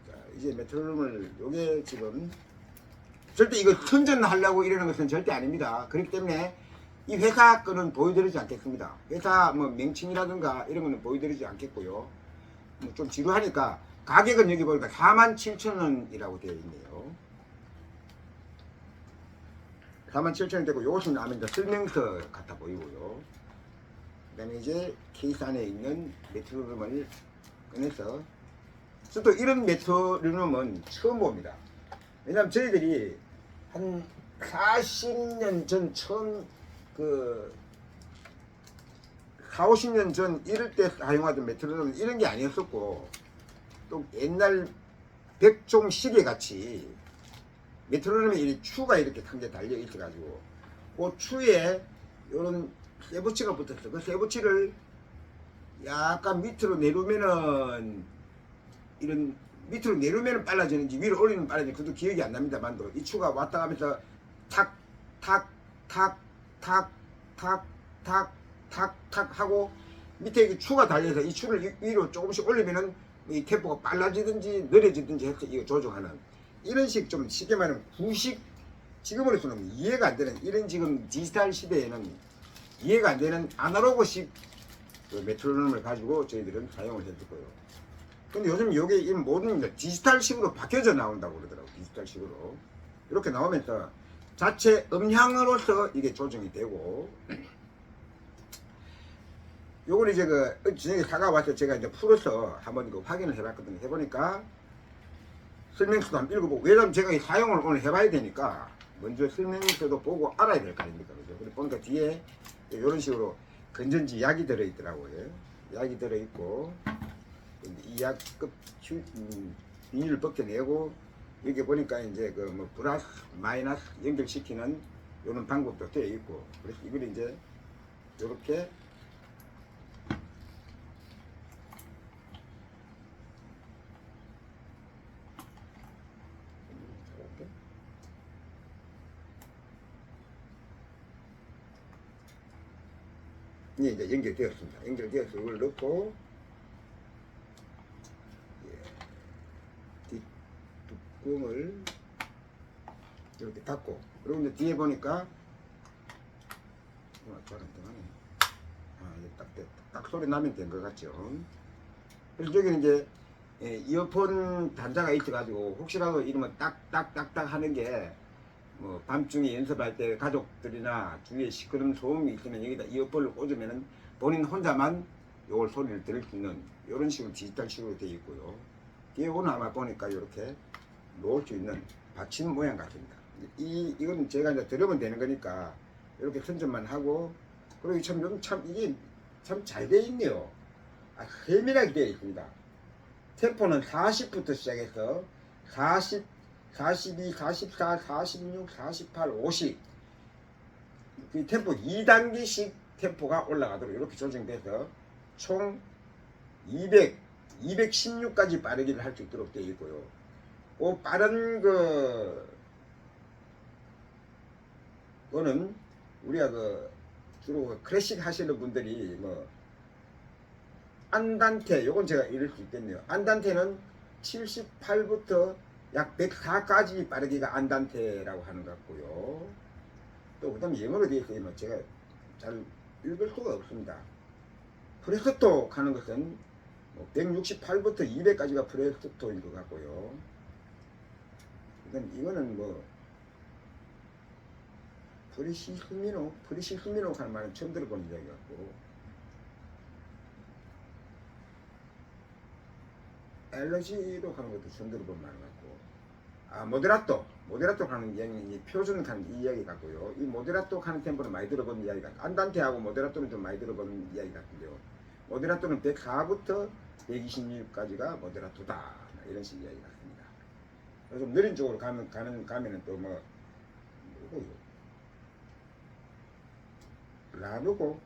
자, 이제 메트로놈을 요게 지금 절대 이거 선전하려고 이러는 것은 절대 아닙니다. 그렇기 때문에 이 회사 거는 보여드리지 않겠습니다. 회사 뭐 명칭이라든가 이런 거는 보여드리지 않겠고요. 뭐 좀 지루하니까 가격은 여기 보니까 47,000원이라고 되어 있네요. 47,000원 되고 요것은 아마 설명서 같아 보이고요. 그 다음에 이제 케이스 안에 있는 메트로놈을 꺼내서 또 이런 메트로놈은 처음 봅니다. 왜냐면 저희들이 한 40년 전 처음 그 4, 50년 전 이럴 때 사용하던 메트로놈은 이런 게 아니었었고 또 옛날 백종 시계 같이 메트로놈에 이 추가 이렇게 한 개 달려 있어가지고 그 추에 이런 쇠붙이가 붙었어. 그 쇠붙이를 약간 밑으로 내리면은 이런 밑으로 내리면은 빨라지는지 위로 올리면 빨라지는지 그것도 기억이 안 납니다만도 이 추가 왔다 가면서 탁 탁 탁 탁 탁 탁 탁 탁 하고 밑에 이 추가 달려서 이 추를 위로 조금씩 올리면은 이 템포가 빨라지든지 느려지든지 해서 이거 조정하는 이런 식 좀 쉽게 말하면 구식 지금으로서는 이해가 안 되는 이런 지금 디지털 시대에는 이해가 안 되는 아날로그식 그 메트로놈을 가지고 저희들은 사용을 해줬고요. 근데 요즘 요게 이 모든 디지털식으로 바뀌어져 나온다고 그러더라고요. 디지털식으로 이렇게 나오면서 자체 음향으로서 이게 조정이 되고 요걸 이제 그 저녁에 사가 와서 제가 이제 풀어서 한번 그 확인을 해봤거든요. 해보니까 설명서도 한번 읽어보고 왜냐면 제가 이 사용을 오늘 해봐야 되니까 먼저 설명서도 보고 알아야 될 거 아닙니까? 그죠? 그래 보니까 뒤에 이런 식으로 건전지 약이 들어있더라고요. 약이 들어있고 이 약 끝 비닐을 벗겨내고 여기 보니까 이제 그 뭐 플러스 마이너스 연결시키는 이런 방법도 되어 있고 그래서 이걸 이제 이렇게 이제 연결되었습니다. 연결되어서 이걸 넣고 뚜껑을 이렇게 닫고 그리고 이제 뒤에 보니까 딱 소리 나면 된 것 같죠. 그래서 여기는 이제 이어폰 단자가 있어가지고 혹시라도 이러면 딱딱딱딱 하는 게 뭐 밤중에 연습할 때 가족들이나 주위에 시끄러운 소음이 있으면 여기다 이어폰을 꽂으면은 본인 혼자만 요걸 소리를 들을 수 있는 이런 식으로 디지털식으로 되어 있고요. 뒤에 오늘 아마 보니까 이렇게 놓을 수 있는 받침 모양 같습니다. 이건 제가 이제 들으면 되는 거니까 이렇게 선점만 하고 그리고 참 이게 참 잘 되어 있네요. 세밀하게 되어 있습니다. 템포는 40부터 시작해서 40, 42, 44, 46, 48, 50. 그 템포 2단계씩 템포가 올라가도록 이렇게 조정돼서 총 200, 216까지 빠르기를 할 수 있도록 되어 있고요. 그 빠른 그거는 우리가 주로 클래식 하시는 분들이 뭐 안단테, 요건 제가 이럴 수 있겠네요. 안단테는 78부터 약 104까지 빠르기가 안단테라고 하는 것 같고요. 또 그다음에 영어로 되어 있어요. 뭐 제가 잘 읽을 수가 없습니다. 프레스토 하는 것은 168부터 200까지가 프레스토인 것 같고요. 이거는 뭐 프리시스미노 하는 말은 처음 들어보는 이야기 같고, 엘러지로 하는 것도 처음 들어본 말 같고, 모데라토 하는 이야기는 표준 하는 이야기 같고요. 이 모데라토 하는 템포는 많이 들어본 이야기 같고, 안단테하고 모데라토는 좀 많이 들어본 이야기 같고요. 모데라토는 104부터 126까지가 모데라토다, 이런 식의 이야기 같습니다. 그래서 좀 느린 쪽으로 가면은 또 라루고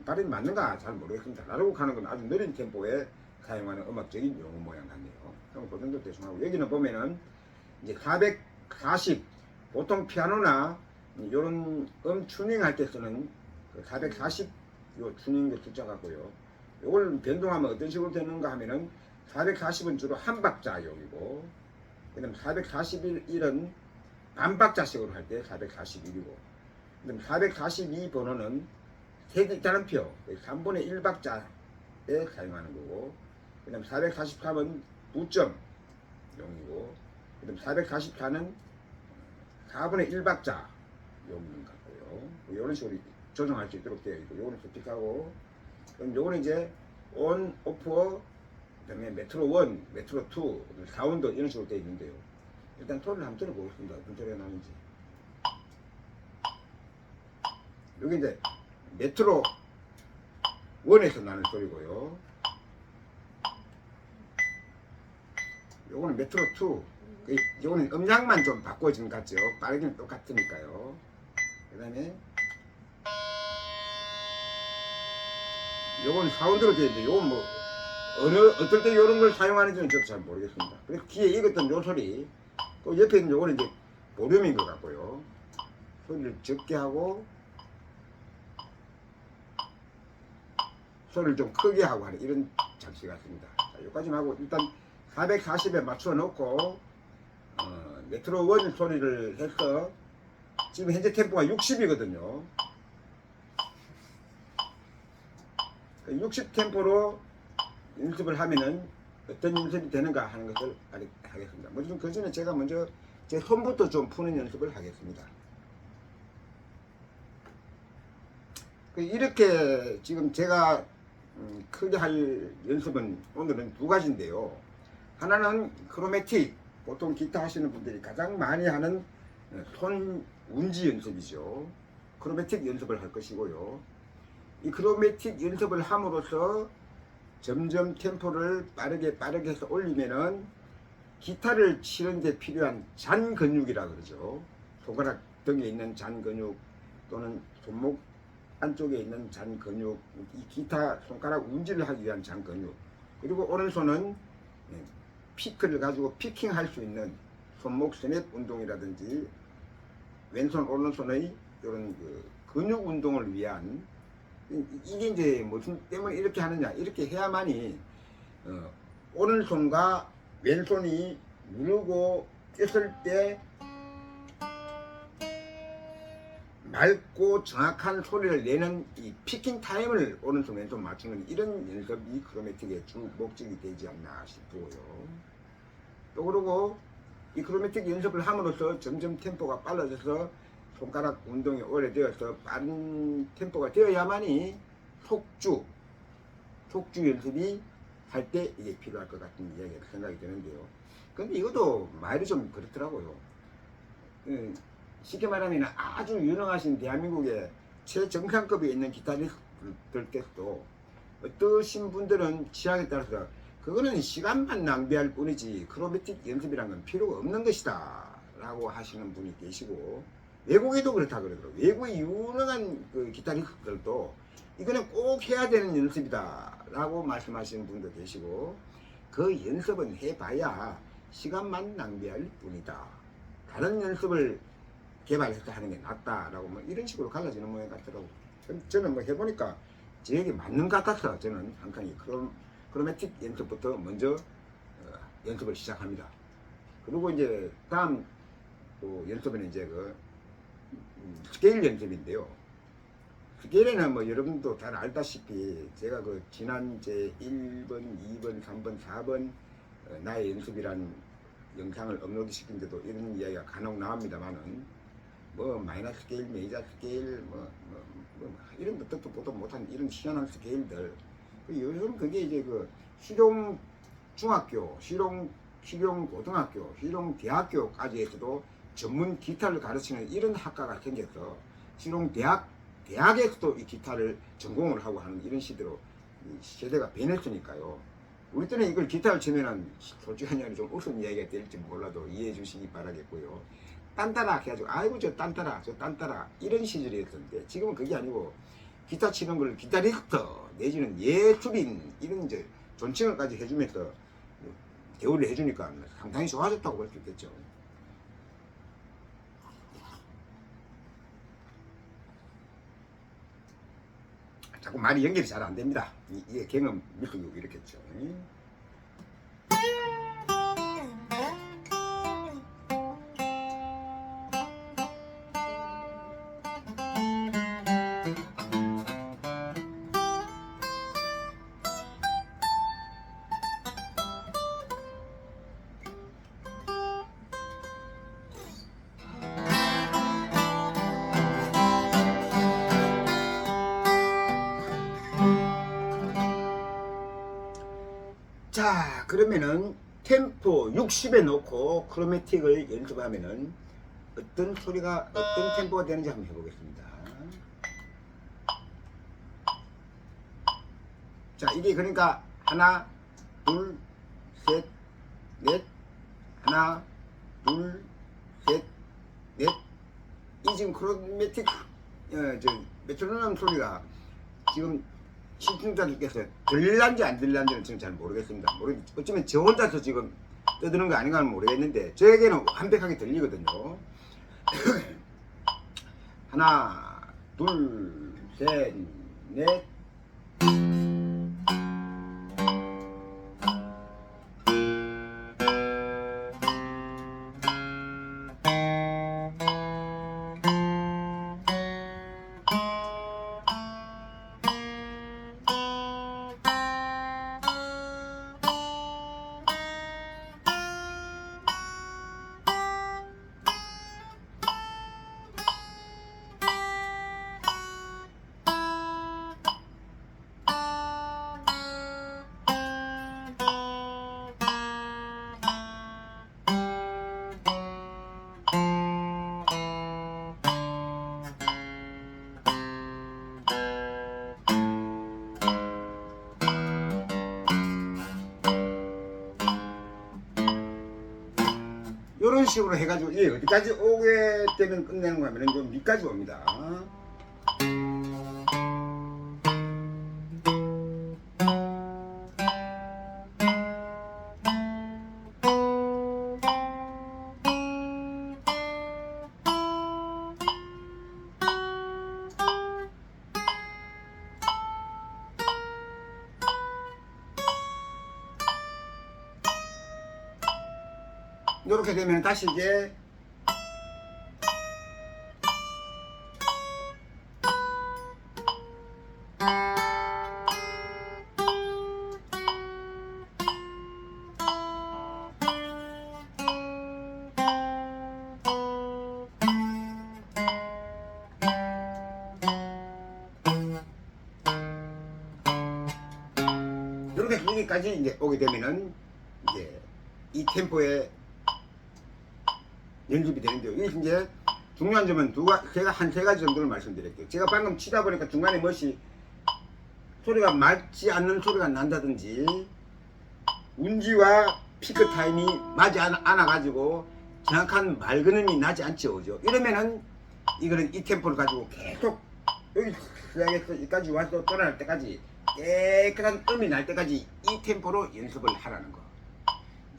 발음이 맞는가 잘 모르겠습니다. 라루고 하는 건 아주 느린 템포에 사용하는 음악적인 용어 모양 같네요. 그럼 그 정도 대충 하고, 여기는 보면은 이제 440, 보통 피아노나 이런 튜닝 할 때 쓰는 440 요 튜닝 숫자 같고요. 요걸 변동하면 어떤 식으로 되는가 하면은 440은 주로 한 박자용이고, 그다음 441은 반박자식으로 할 때 441이고, 그다음 442번호는 세기따름표 3분의 1박자에 사용하는 거고, 그다음 443은 부점용이고, 그다음 444는 4분의 1박자 용 같고요. 이런 식으로 조정할 수 있도록 되어 있고, 요거는 스틱하고, 그럼 요거는 이제 온, 오프, 그다음에 메트로 1, 메트로 2, 사운드 이런 식으로 되어 있는데요. 일단 소리를 한번 들어보겠습니다. 어떤 소리가 나는지. 여기 이제 메트로 1에서 나는 소리고요. 요거는 메트로 2. 요거는 음량만 좀 바꿔진 것 같죠. 빠르기는 똑같으니까요. 그 다음에 요건 사운드로 되어 있는데, 요건 뭐 어떨 때 요런 걸 사용하는지는 저도 잘 모르겠습니다. 그래서 귀에 익었던 요 소리, 또 옆에 있는 요거는 이제 볼륨인 것 같고요. 소리를 적게 하고 소리를 좀 크게 하고 하는 이런 장치 같습니다. 자, 여기까지만 하고 일단 440에 맞춰 놓고 메트로 1 소리를 해서, 지금 현재 템포가 60이거든요. 60 템포로 연습을 하면은 어떤 연습이 되는가 하는 것을 하겠습니다. 먼저 그 전에 제가 먼저 제 손부터 좀 푸는 연습을 하겠습니다. 이렇게 지금 제가 크게 할 연습은 오늘은 두 가지인데요. 하나는 크로매틱, 보통 기타 하시는 분들이 가장 많이 하는 손 운지 연습이죠. 크로매틱 연습을 할 것이고요. 이 크로매틱 연습을 함으로써 점점 템포를 빠르게 해서 올리면은 기타를 치는 데 필요한 잔 근육이라 그러죠. 손가락 등에 있는 잔 근육, 또는 손목 안쪽에 있는 잔 근육, 이 기타 손가락 운지를 하기 위한 잔 근육, 그리고 오른손은 피크를 가지고 피킹할 수 있는 손목 스냅 운동이라든지, 왼손 오른손의 이런 근육 운동을 위한, 이게 이제 무슨 때문에 이렇게 하느냐, 이렇게 해야만이 오른손과 왼손이 누르고 꼈을 때 맑고 정확한 소리를 내는 이 피킹 타임을 오른손 왼손 맞추는 이런 연습이 크로매틱의 주 목적이 되지 않나 싶고요. 또 그러고 이 크로매틱 연습을 함으로써 점점 템포가 빨라져서 손가락 운동이 오래되어서 빠른 템포가 되어야만이 속주 연습이 할 때 이게 필요할 것 같은 이야기가 생각이 드는데요. 근데 이것도 말이 좀 그렇더라고요. 쉽게 말하면 아주 유능하신 대한민국의 최정상급에 있는 기타리스트들께서도 어떠신 분들은 취향에 따라서 그거는 시간만 낭비할 뿐이지 크로매틱 연습이란 건 필요가 없는 것이다 라고 하시는 분이 계시고, 외국에도 그렇다 그러더라고요. 외국의 유능한 그 기타리스트들도 이거는 꼭 해야 되는 연습이다 라고 말씀하시는 분도 계시고, 그 연습은 해봐야 시간만 낭비할 뿐이다, 다른 연습을 개발해서 하는 게 낫다라고 뭐 이런 식으로 갈라지는 모양 같더라고요. 저는 뭐 해보니까 저에게 맞는 것 같아서 저는 항상 이 크로매틱 연습부터 먼저 연습을 시작합니다. 그리고 이제 다음 연습은 이제 그 스케일 연습인데요. 스케일에는 뭐 여러분도 잘 알다시피 제가 그 지난 제 1번, 2번, 3번, 4번 나의 연습이란 영상을 업로드 시킨데도 이런 이야기가 간혹 나옵니다만은, 뭐 마이너 스케일, 메이저 스케일, 뭐 이런 것도 보도 못한 이런 희한한 스케일들, 요즘 그게 이제 그 실용 중학교, 실용 고등학교, 실용 대학교까지 해서도 전문 기타를 가르치는 이런 학과가 생겨서 실용 대학에서도 이 기타를 전공을 하고 하는 이런 시대로 세대가 변했으니까요. 우리 때는 이걸 기타를 치면은 솔직한 이야기 좀 웃음 이야기가 될지 몰라도 이해해 주시기 바라겠고요. 딴따라 해가지고 아이고 저 딴따라 이런 시절이었는데, 지금은 그게 아니고 기타 치는 걸 기타리스트 내지는 예술인 이런 이제 존칭을까지 해주면서 대우를 해주니까 상당히 좋아졌다고 볼 수 있겠죠. 자꾸 말이 연결이 잘 안 됩니다. 이게 경험 밀도육 이렇겠죠. 자, 그러면은 템포 60에 놓고 크로매틱을 연습하면은 어떤 소리가 어떤 템포가 되는지 한번 해보겠습니다. 자, 이게 그러니까 하나, 둘, 셋, 넷, 하나, 둘, 셋, 넷. 이 지금 크로매틱 메트로놈 소리가 지금 시청자들께서 들릴란지 안 들릴란지는 저는 잘 모르겠습니다. 어쩌면 저 혼자서 지금 떠드는 거 아닌가는 모르겠는데 저에게는 완벽하게 들리거든요. 하나, 둘, 셋, 넷. 이런 식으로 해가지고 어디까지 오게 되면 끝내는 거 하면은 좀 밑까지 옵니다. 이렇게 되면 다시 이제 이렇게 여기까지 이제 오게 되면은 이제 이 템포에 연습이 되는데요. 이게 이제 중요한 점은 제가 한 세 가지 정도를 말씀드릴게요. 제가 방금 치다 보니까 중간에 멋이 소리가 맞지 않는 소리가 난다든지 운지와 피크 타임이 맞지 않아 가지고 정확한 말근음이 나지 않죠. 그죠? 이러면은 이거는 이 템포를 가지고 계속 여기 시작해서 여기까지 와서 돌아갈 때까지 깨끗한 음이 날 때까지 이 템포로 연습을 하라는 거.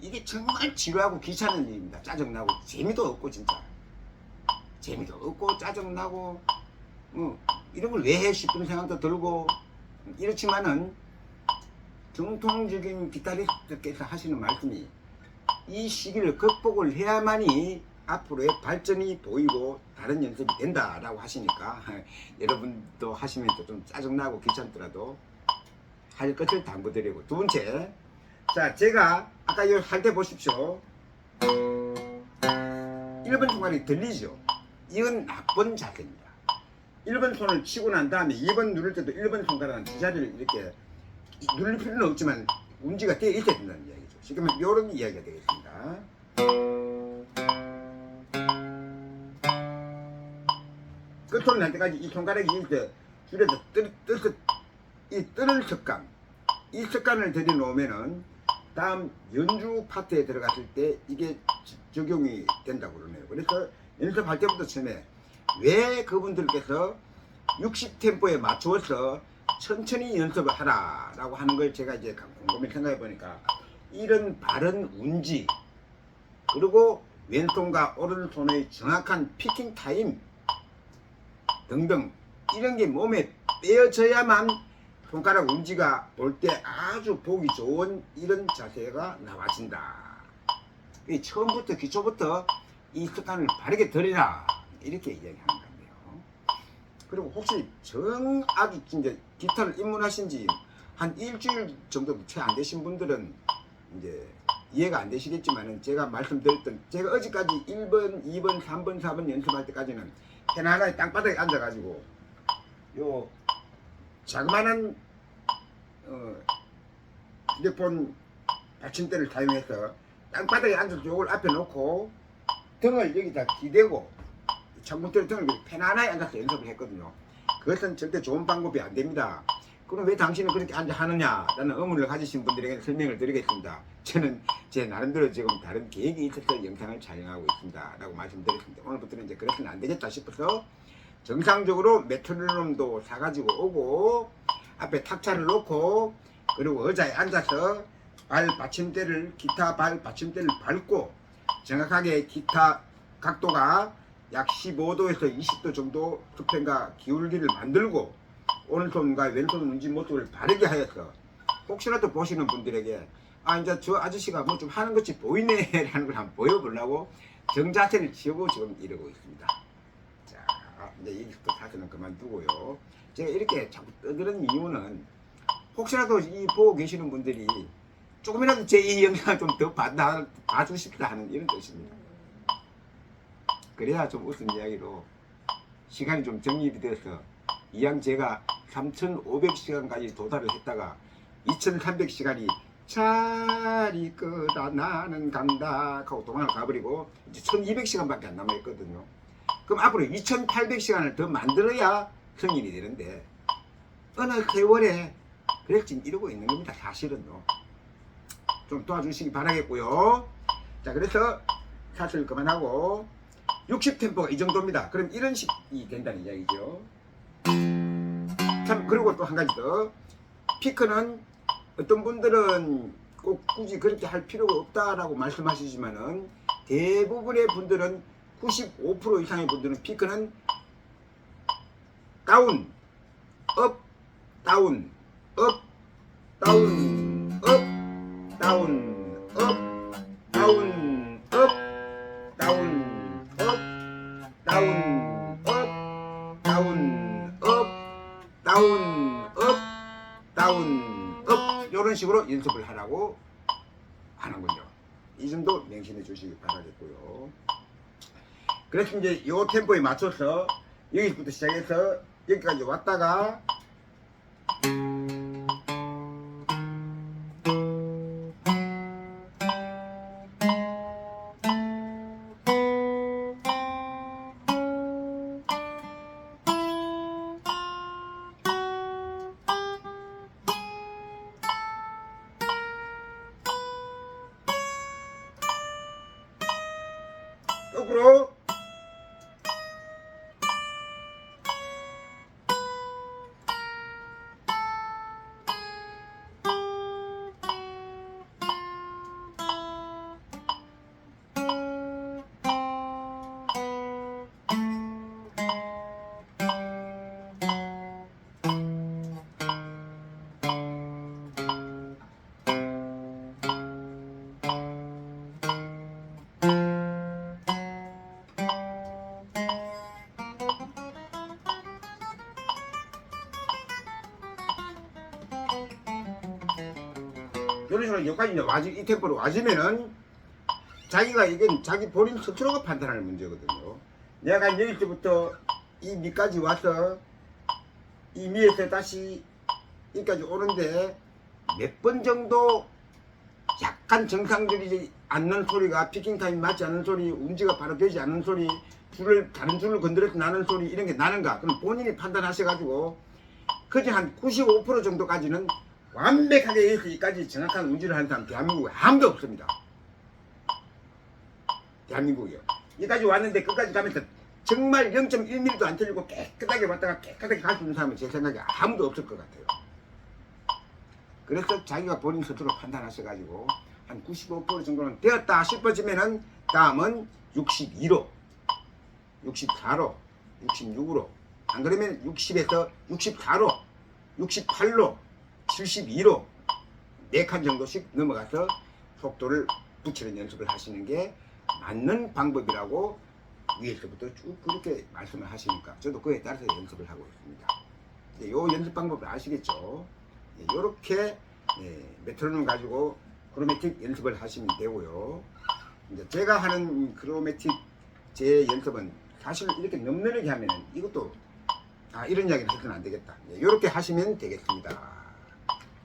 이게 정말 지루하고 귀찮은 일입니다. 짜증나고 재미도 없고 진짜 재미도 없고 짜증나고 이런 걸 왜 해 싶은 생각도 들고 이렇지만은 정통적인 기타리스트께서 하시는 말씀이 이 시기를 극복을 해야만이 앞으로의 발전이 보이고 다른 연습이 된다라고 하시니까 여러분도 하시면 좀 짜증나고 귀찮더라도 할 것을 당부드리고, 두 번째, 자 제가 아까 이거 할 때 보십시오. 1번 손가락이 들리죠. 이건 나쁜 자세입니다. 1번 손을 치고 난 다음에 2번 누를 때도 1번 손가락은 두 자리를 이렇게 누를 필요는 없지만 운지가 되어 있어야 된다는 이야기죠. 지금 이런 이야기가 되겠습니다. 끝소리 날 때까지 이 손가락이 이렇게 줄여서 이 뜨는 습관, 이 습관을 들여놓으면은 다음 연주 파트에 들어갔을 때 이게 적용이 된다고 그러네요. 그래서 연습할 때부터 처음에 왜 그분들께서 60템포에 맞추어서 천천히 연습을 하라라고 하는 걸 제가 이제 곰곰이 생각해 보니까 이런 바른 운지, 그리고 왼손과 오른손의 정확한 피킹 타임 등등 이런 게 몸에 빼어져야만 손가락 운지가 볼 때 아주 보기 좋은 이런 자세가 나와진다. 처음부터 기초부터 이 습관을 바르게 들이라 이렇게 이야기하는 건데요. 그리고 혹시 아주 진짜 기타를 입문하신 지 한 일주일 정도 채 안 되신 분들은 이제 이해가 안 되시겠지만은 제가 말씀드렸던, 제가 어제까지 1번, 2번, 3번, 4번 연습할 때까지는 편안하게 땅바닥에 앉아가지고 요 자그마한 휴대폰 받침대를 사용해서 땅바닥에 앉아서 요걸 앞에 놓고 등을 여기다 기대고 창문대로 등을 편안하게 앉아서 연습을 했거든요. 그것은 절대 좋은 방법이 안 됩니다. 그럼 왜 당신은 그렇게 앉아 하느냐라는 의문을 가지신 분들에게 설명을 드리겠습니다. 저는 제 나름대로 지금 다른 계획이 있어서 영상을 촬영하고 있습니다 라고 말씀드렸습니다. 오늘부터는 이제 그래서는 안 되겠다 싶어서 정상적으로 메트로놈도 사가지고 오고 앞에 탁자를 놓고 그리고 의자에 앉아서 기타 발 받침대를 밟고 정확하게 기타 각도가 약 15도에서 20도 정도 수평과 기울기를 만들고 오른손과 왼손 운지 모습을 바르게 하여서 혹시라도 보시는 분들에게 이제 저 아저씨가 뭐 좀 하는 것이 보이네 라는 걸 한번 보여보려고 정자세를 취하고 지금 이러고 있습니다. 자, 이제 여기부터 사진은 그만두고요. 제가 이렇게 자꾸 떠드는 이유는 혹시라도 이 보고 계시는 분들이 조금이라도 제 이 영상을 좀 더 봐주십시오 하는 이런 뜻입니다. 그래야 좀 웃은 이야기로 시간이 좀 정립이 돼서 이왕 제가 3,500시간까지 도달을 했다가 2,300시간이 잘 이끄다 나는 간다 하고 도망을 가버리고 이제 1,200시간밖에 안 남아있거든요. 그럼 앞으로 2,800시간을 더 만들어야 성인이 되는데 어느 세월에 그래 지금 이러고 있는 겁니다. 사실은요. 좀 도와주시기 바라겠고요. 자, 그래서 사실 그만하고 60템포가 이 정도입니다. 그럼 이런 식이 된다는 이야기죠. 참, 그리고 또 한 가지 더, 피크는 어떤 분들은 꼭 굳이 그렇게 할 필요가 없다라고 말씀하시지만은 대부분의 분들은 95% 이상의 분들은 피크는 다운, 업, 다운, 업, 다운, 업, 다운, 업, 다운, 업, 다운, 업, 다운, 업, 다운, 업, 다운, 업, 다운, 업 이런 식으로 연습을 하라고 하는군요. 이 점도 명심해 주시기 바라겠고요. 그래서 이제 이 템포에 맞춰서 여기부터 시작해서 여기까지 왔다가 이런 식으로 여기까지 이제 와지, 이 템포로 와지면은 자기가 이건 자기 본인 스스로가 판단하는 문제거든요. 내가 여기서부터 이 밑까지 와서 이 밑에서 다시 여기까지 오는데 몇 번 정도 약간 정상적이지 않는 소리가 피킹 타임 맞지 않는 소리, 운지가 바로 되지 않는 소리, 다른 줄을 건드려서 나는 소리 이런 게 나는가? 그럼 본인이 판단하셔가지고 그저 한 95% 정도까지는 완벽하게 여기까지 정확한 운지를 하는 사람 대한민국에 아무도 없습니다. 대한민국이요. 여기까지 왔는데 끝까지 가면서 정말 0.1mm도 안 틀리고 깨끗하게 왔다가 깨끗하게 갈 수 있는 사람은 제 생각에 아무도 없을 것 같아요. 그래서 자기가 본인 스스로 판단하셔가지고 한 95% 정도는 되었다 싶어지면은 다음은 62로, 64로, 66으로, 안 그러면 60에서 64로, 68로, 72로 4칸 정도씩 넘어가서 속도를 붙이는 연습을 하시는 게 맞는 방법이라고 위에서부터 쭉 그렇게 말씀을 하시니까 저도 그에 따라서 연습을 하고 있습니다. 이 연습 방법을 아시겠죠? 이렇게 메트로놈 가지고 크로매틱 연습을 하시면 되고요. 이제 제가 하는 크로매틱 제 연습은 사실 이렇게 넘느리게 하면은 이것도 이런 이야기는 해서는 안 되겠다. 이렇게 하시면 되겠습니다.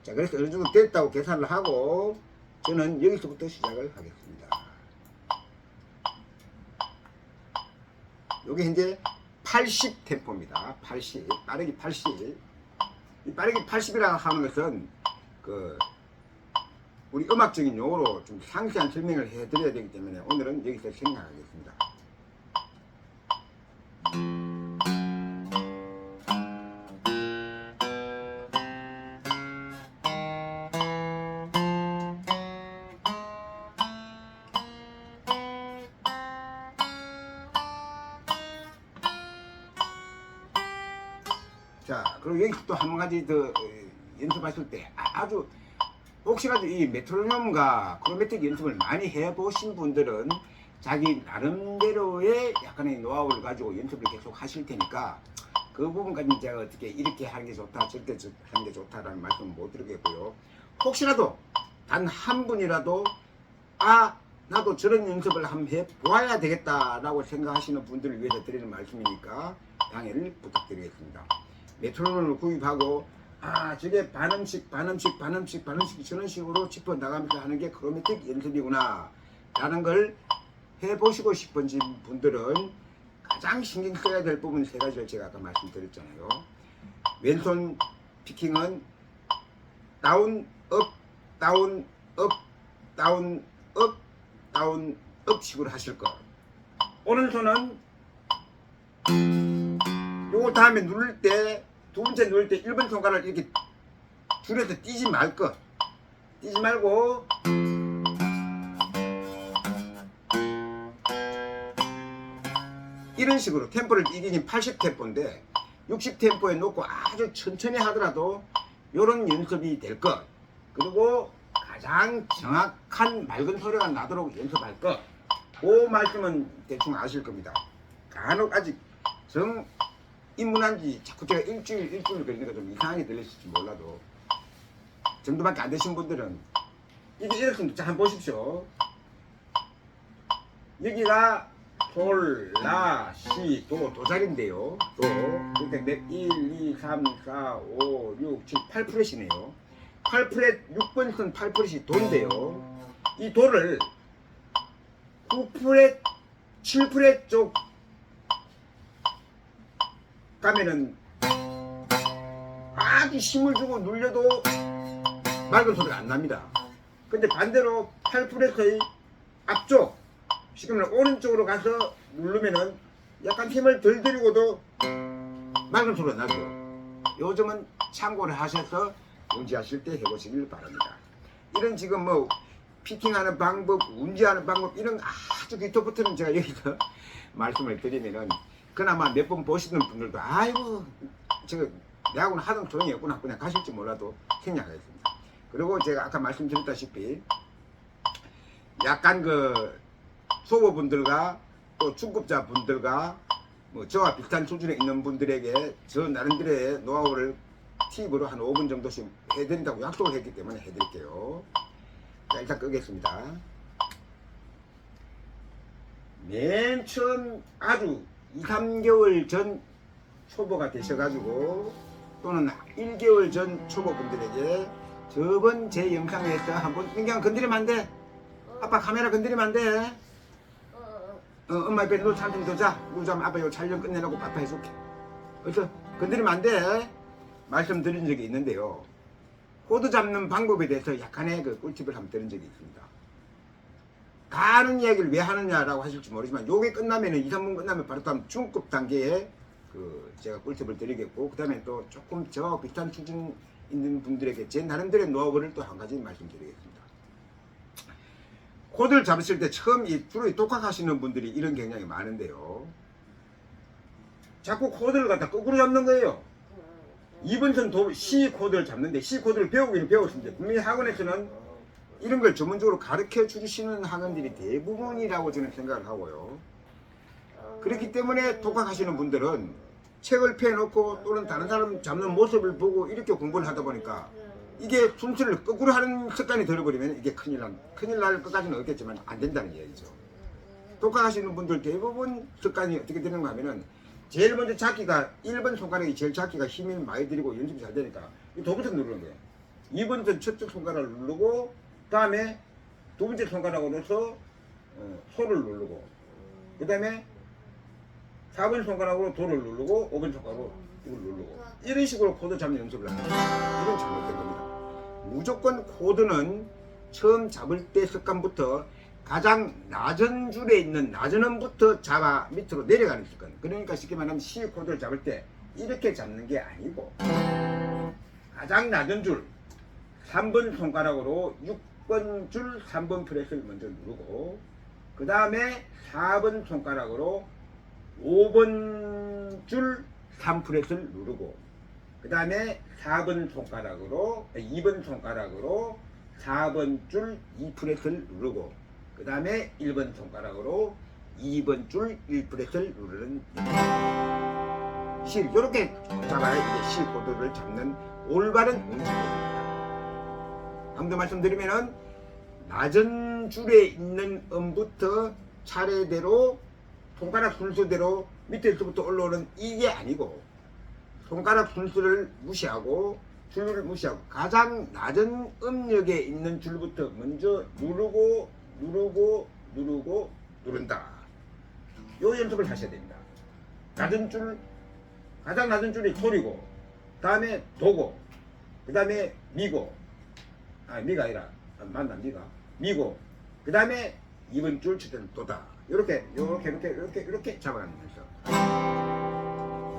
자, 그래서 어느 정도 됐다고 계산을 하고 저는 여기서부터 시작을 하겠습니다. 여기 현재 80 템포입니다. 80, 빠르기 80. 이 빠르기 80이라고 하는 것은 우리 음악적인 용어로 좀 상세한 설명을 해드려야 되기 때문에 오늘은 여기서 생략하겠습니다. 자, 그리고 여기 또 한 가지 더 연습하실 때 아주 혹시라도 이 메트로놈과 크로매틱 연습을 많이 해보신 분들은 자기 나름대로의 약간의 노하우를 가지고 연습을 계속 하실 테니까 그 부분까지 제가 어떻게 이렇게 하는 게 좋다 저렇게 하는 게 좋다라는 말씀은 못 드리겠고요. 혹시라도 단 한 분이라도 나도 저런 연습을 한번 해보아야 되겠다라고 생각하시는 분들을 위해서 드리는 말씀이니까 양해를 부탁드리겠습니다. 메트로놈을 구입하고 저게 반음씩 저런 식으로 짚어 나가면서 하는 게 크로매틱 연습이구나 라는 걸 해보시고 싶은 분들은 가장 신경 써야 될 부분 세 가지를 제가 아까 말씀드렸잖아요. 왼손 피킹은 다운, 업, 다운, 업, 다운, 업, 다운, 업 식으로 하실 거. 오른손은 요거 다음에 누를 때 두 번째 누를 때 1번 손가락을 이렇게 줄여서 띄지 말 거. 띄지 말고 이런 식으로 템포를 이기긴 80 템포인데 60 템포에 놓고 아주 천천히 하더라도 이런 연습이 될 것. 그리고 가장 정확한 맑은 소리가 나도록 연습할 것. 그 말씀은 대충 아실 겁니다. 간혹 아직 입문한지 자꾸 제가 일주일 걸리니까 좀 이상하게 들리실지 몰라도 정도밖에 안 되신 분들은 이게 이렇게 자 한번 보십시오. 여기가 솔, 라, 시, 도자리인데요. 그러니까 1, 2, 3, 4, 5, 6, 7, 8프렛이네요. 8프렛, 6번 선 8프렛이 도인데요. 이 도를 9프렛, 7프렛 쪽 가면은 아주 힘을 주고 눌려도 맑은 소리가 안 납니다. 근데 반대로 8프렛의 앞쪽, 지금 오른쪽으로 가서 누르면은 약간 힘을 덜 들이고도 맑은 소리가 나죠. 요 점은 참고를 하셔서 운지하실 때 해보시길 바랍니다. 이런 지금 피팅하는 방법, 운지하는 방법 이런 아주 뒤토부터는 제가 여기서 말씀을 드리면은 그나마 몇 번 보시는 분들도 아이고 내하고는 하던 소용이 없구나 그냥 가실지 몰라도 생략하겠습니다. 그리고 제가 아까 말씀드렸다시피 약간 초보분들과 또 중급자 분들과 저와 비슷한 수준에 있는 분들에게 저 나름대로의 노하우를 팁으로 한 5분 정도씩 해드린다고 약속을 했기 때문에 해드릴게요. 자, 일단 끄겠습니다. 맨 처음 아주 2, 3개월 전 초보가 되셔가지고 또는 1개월 전 초보분들에게 저번 제 영상에서 한번 그냥 건드리면 안 돼. 아빠 카메라 건드리면 안 돼. 엄마 옆에 너 잠 좀 더 자. 누자면 아빠 요 촬영 끝내놓고 아빠 해줄게. 어서 건드리면 안 돼. 말씀드린 적이 있는데요. 코드 잡는 방법에 대해서 약간의 그 꿀팁을 한번 드린 적이 있습니다. 가는 이야기를 왜 하느냐라고 하실지 모르지만 요게 끝나면은 2, 3분 끝나면 바로 다음 중급 단계에 그 제가 꿀팁을 드리겠고 그 다음에 또 조금 저 비슷한 수준 있는 분들에게 제 나름대로의 노하우를 또 한 가지 말씀드리겠습니다. 코드를 잡으실 때 처음 주로 독학하시는 분들이 이런 경향이 많은데요. 자꾸 코드를 갖다 거꾸로 잡는 거예요. 2번선 C 코드를 잡는데 C 코드를 배우기는 배웠습니다. 분명히 학원에서는 이런 걸 전문적으로 가르쳐 주시는 학원들이 대부분이라고 저는 생각을 하고요. 그렇기 때문에 독학하시는 분들은 책을 펴놓고 또는 다른 사람 잡는 모습을 보고 이렇게 공부를 하다 보니까 이게 순서를 거꾸로 하는 습관이 들어버리면 이게 큰일 날 것까지는 없겠지만 안 된다는 얘기죠. 독학하시는 분들 대부분 습관이 어떻게 되는가 하면은 제일 먼저 잡기가 1번 손가락이 제일 잡기가 힘이 많이 들이고 연습이 잘 되니까 이 도부터 누르는 거예요. 2번선 첫째 손가락을 누르고 그 다음에 두 번째 손가락으로서 소를 누르고 그 다음에 4번 손가락으로 도를 누르고 5번 손가락으로 이걸 누르고 이런 식으로 코드 잡는 연습을 하는 거예요. 이건 잘못된 겁니다. 무조건 코드는 처음 잡을 때 습관부터 가장 낮은 줄에 있는 낮은 음부터 잡아 밑으로 내려가는 습관. 그러니까 쉽게 말하면 C 코드를 잡을 때 이렇게 잡는 게 아니고 가장 낮은 줄 3번 손가락으로 6번 줄 3번 프렛을 먼저 누르고 그 다음에 4번 손가락으로 5번 줄 3프렛을 누르고 그 다음에 4번 손가락으로 2번 손가락으로 4번 줄 2프렛을 누르고 그 다음에 1번 손가락으로 2번 줄 1프렛을 누르는 실 이렇게 잡아야 이게 실 코드를 잡는 올바른 운동입니다. 한 번 더 말씀드리면은 낮은 줄에 있는 음부터 차례대로 손가락 순서대로 밑에서부터 올라오는 이게 아니고 손가락 순서를 무시하고 줄을 무시하고 가장 낮은 음역에 있는 줄부터 먼저 누르고 누른다. 요 연습을 하셔야 됩니다. 낮은 줄 가장 낮은 줄이 소리고 다음에 도고 그 다음에 미고 미가 아니라 맞나 미고 그 다음에 2번 줄 첫째는 도다. 이렇게 잡아가는 거죠.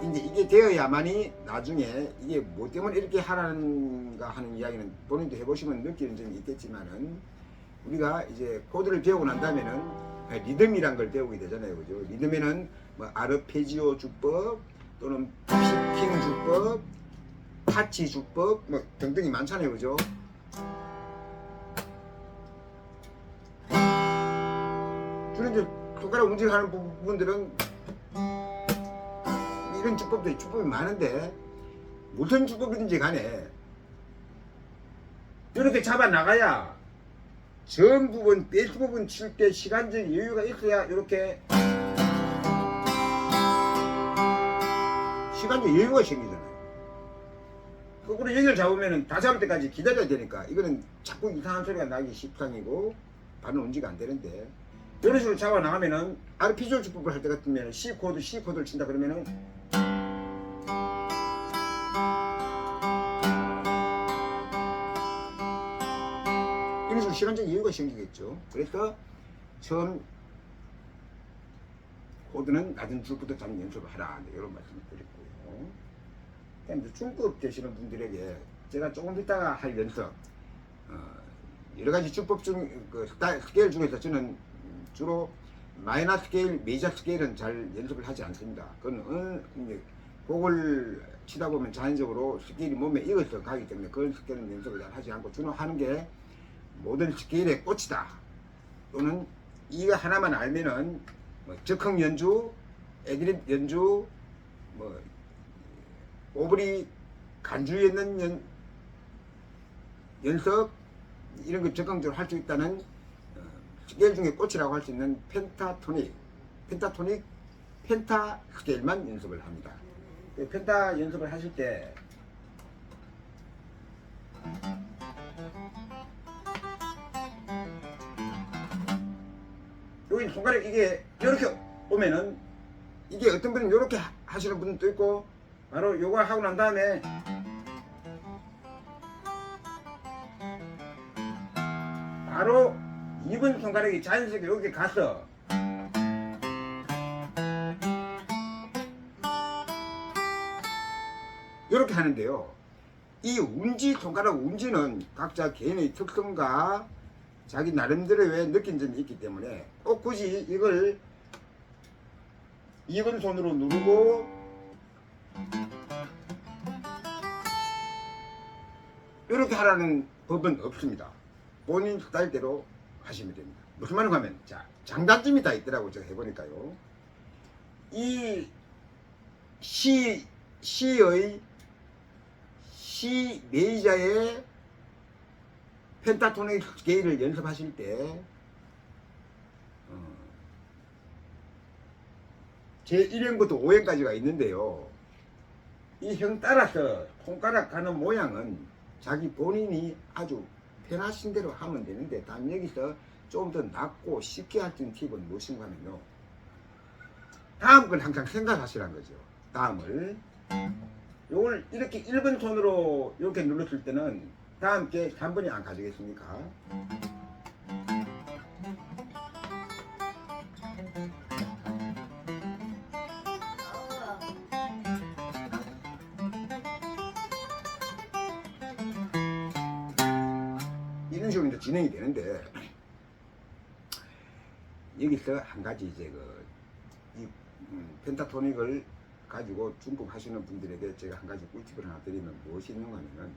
이제 이게 되어야만이 나중에 이게 뭐 때문에 이렇게 하라는가 하는 이야기는 본인도 해보시면 느끼는 점이 있겠지만은 우리가 이제 코드를 배우고 난 다음에는 리듬이란 걸 배우게 되잖아요, 그죠? 리듬에는 뭐 아르페지오 주법 또는 피킹 주법, 타치 주법 뭐 등등이 많잖아요, 그죠? 주로 이제 손가락 움직이는 부분들은 이런 주법이 많은데 무슨 주법이든지 간에 이렇게 잡아 나가야 전 부분, 베이스 부분 칠 때 시간적 여유가 있어야 이렇게 시간적 여유가 생기잖아요. 거꾸로 여기를 잡으면 다 잡을 때까지 기다려야 되니까 이거는 자꾸 이상한 소리가 나기 십상이고 발은 운지가 안 되는데 이런 식으로 잡아 나가면은 아르피지오 주법을 할 때 같으면 C 코드를 친다 그러면은 이런 식으로 시간적 여유가 생기겠죠. 그래서 처음 코드는 낮은 줄부터 잡는 연습을 하라. 이런 말씀을 드렸고요. 그다음에 중급 되시는 분들에게 제가 조금 이따가 할 연습 여러 가지 주법 중 그 스케일 중에서 저는 주로 마이너 스케일, 메이저 스케일은 잘 연습을 하지 않습니다. 그건 곡을 치다 보면 자연적으로 스케일이 몸에 익어서 가기 때문에 그런 스케일은 연습을 잘 하지 않고 주로 하는 게 모든 스케일의 꽃이다. 또는 이거 하나만 알면은 뭐 적흥 연주, 애드립 연주, 뭐 오브리 간주 있는 연습, 이런 거 적극적으로 할 수 있다는 스케일 중에 꽃이라고 할 수 있는 펜타토닉, 펜타 스케일만 연습을 합니다. 펜타 연습을 하실 때 여기 손가락 이게 이렇게 오면은 이게 어떤 분은 이렇게 하시는 분도 있고 바로 요거 하고 난 다음에 바로 2번 손가락이 자연스럽게 여기 가서 이렇게 하는데요. 이 운지, 손가락 운지는 각자 개인의 특성과 자기 나름대로의 왜 느낀 점이 있기 때문에 꼭 굳이 이걸 2번 손으로 누르고 이렇게 하라는 법은 없습니다. 본인 스타일대로 하시면 됩니다. 무슨 말인가 하면 자, 장단점이 다 있더라고. 제가 해보니까요. 이 C의 C 메이저의 펜타토닉 스케일을 연습하실 때 제 1형부터 5형까지가 있는데요. 이 형 따라서 손가락 가는 모양은 자기 본인이 아주 편하신 대로 하면 되는데 단 여기서 좀 더 낫고 쉽게 할 수 있는 팁은 무엇인가 하면요. 다음 건 항상 생각하시라는 거죠. 다음을 요걸 이렇게 1번 손으로 이렇게 눌렀을 때는 다음 게 3번이 안 가지겠습니까? 이런 식으로 이제 진행이 되는데 여기서 한 가지 이제 이 펜타토닉을 가지고 중급 하시는 분들에게 제가 한 가지 꿀팁을 하나 드리면 무엇이 있는가 하면은